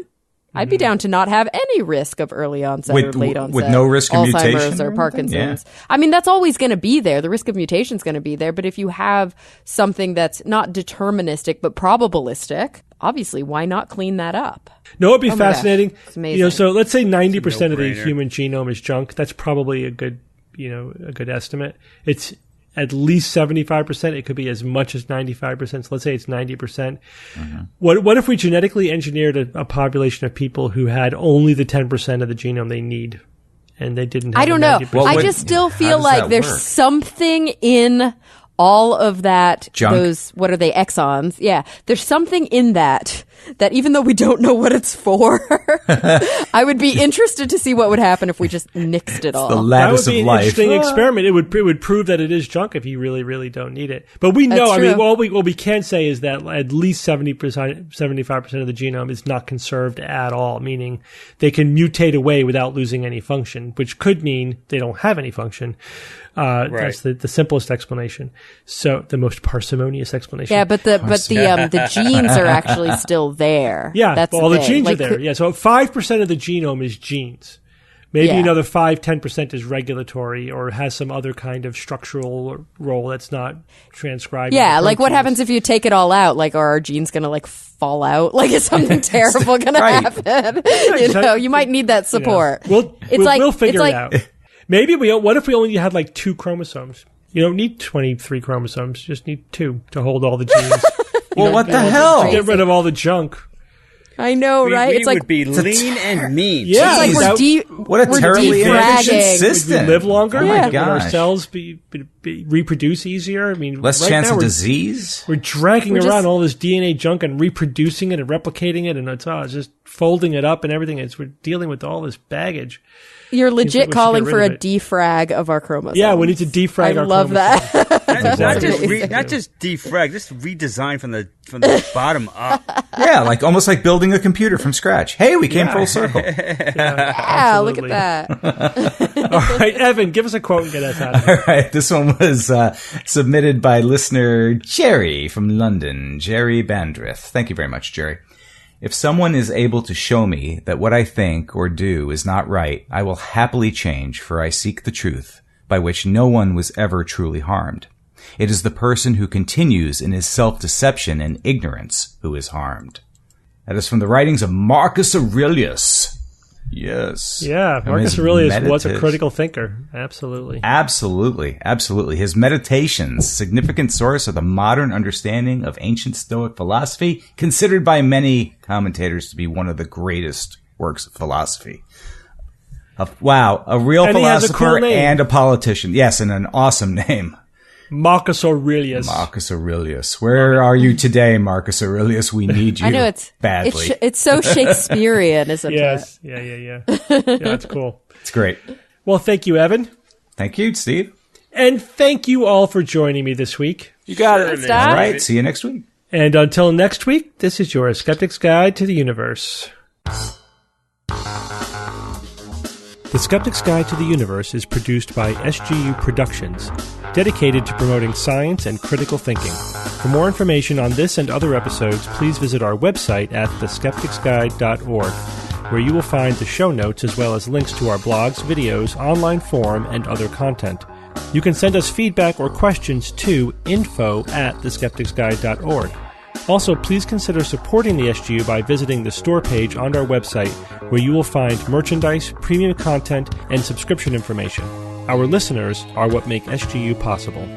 I'd be down to not have any risk of early onset or late onset. With no risk of Alzheimer's mutation or Parkinson's. Yeah. I mean, that's always going to be there. The risk of mutation is going to be there. But if you have something that's not deterministic but probabilistic, obviously, why not clean that up? No, it'd be fascinating. It's amazing. So let's say 90% of the human genome is junk. That's probably a good estimate. It's at least 75%. It could be as much as 95%. So let's say it's 90%. Mm-hmm. What if we genetically engineered a population of people who had only the 10% of the genome they need, and they didn't have I don't know. 90%? I just still feel like there's something in all of that, junk. Those, what are they, exons? Yeah. There's something in that even though we don't know what it's for, I would be interested to see what would happen if we just nixed it all. The lattice that would be of an life. interesting experiment. It would prove that it is junk if you really, really don't need it. But we know, That's true. what we can say is that at least 75% of the genome is not conserved at all, meaning they can mutate away without losing any function, which could mean they don't have any function. That's the simplest explanation. So the most parsimonious explanation. Yeah, but the genes are actually still there. Yeah, that's all the genes are Like, there. Yeah, so 5% of the genome is genes. Maybe Yeah. another 5-10% is regulatory or has some other kind of structural role that's not transcribed. Yeah, into like what proteins. happens if you take it all out? Like, are our genes going to like fall out? Like, is something terrible going to happen? You might need that support. We'll figure it's it out. Maybe what if we only had like 2 chromosomes? You don't need 23 chromosomes. You just need 2 to hold all the genes. Well, what the hell? To get rid of all the junk. I know, right? We It's like would be lean and mean. Yeah, it's like what a terribly inefficient defragging. system. We live longer. Oh my Would our gosh. cells reproduce easier? I mean, Less right chance now of we're- disease. We're dragging We're around just- all this DNA junk and reproducing it and replicating it, and it's just folding it up and everything. We're dealing with all this baggage. You're Seems like legit we should calling get for rid a of it. defrag of our chromosomes. Yeah, we need to defrag I our love chromosomes. that. Not just defrag, just redesign from the bottom up. Yeah, almost like building a computer from scratch. Hey, we came full circle. Yeah, look at that. All right, Evan, give us a quote and get us out of here. All right, this one was submitted by listener Jerry from London, Jerry Bandrith. Thank you very much, Jerry. If someone is able to show me that what I think or do is not right, I will happily change, for I seek the truth, by which no one was ever truly harmed. It is the person who continues in his self-deception and ignorance who is harmed. That is from the writings of Marcus Aurelius. Yes. Yeah, From Marcus his Aurelius was a meditative- critical thinker. Absolutely. Absolutely. His Meditations, significant source of the modern understanding of ancient Stoic philosophy, considered by many commentators to be one of the greatest works of philosophy. A real And he has a cool philosopher name. and a politician. Yes, and an awesome name. Marcus Aurelius. Marcus Aurelius. Where are you today, Marcus Aurelius? We need you I know badly. it's so Shakespearean, isn't Yes. it? Yeah. Yeah, that's cool. It's great. Well, thank you, Evan. Thank you, Steve. And thank you all for joining me this week. You got it. Thanks, Dad. All right, see you next week. And until next week, this is your Skeptic's Guide to the Universe. The Skeptic's Guide to the Universe is produced by SGU Productions, dedicated to promoting science and critical thinking. For more information on this and other episodes, please visit our website at theskepticsguide.org, where you will find the show notes as well as links to our blogs, videos, online forum, and other content. You can send us feedback or questions to info@theskepticsguide.org. Also, please consider supporting the SGU by visiting the store page on our website, where you will find merchandise, premium content, and subscription information. Our listeners are what make SGU possible.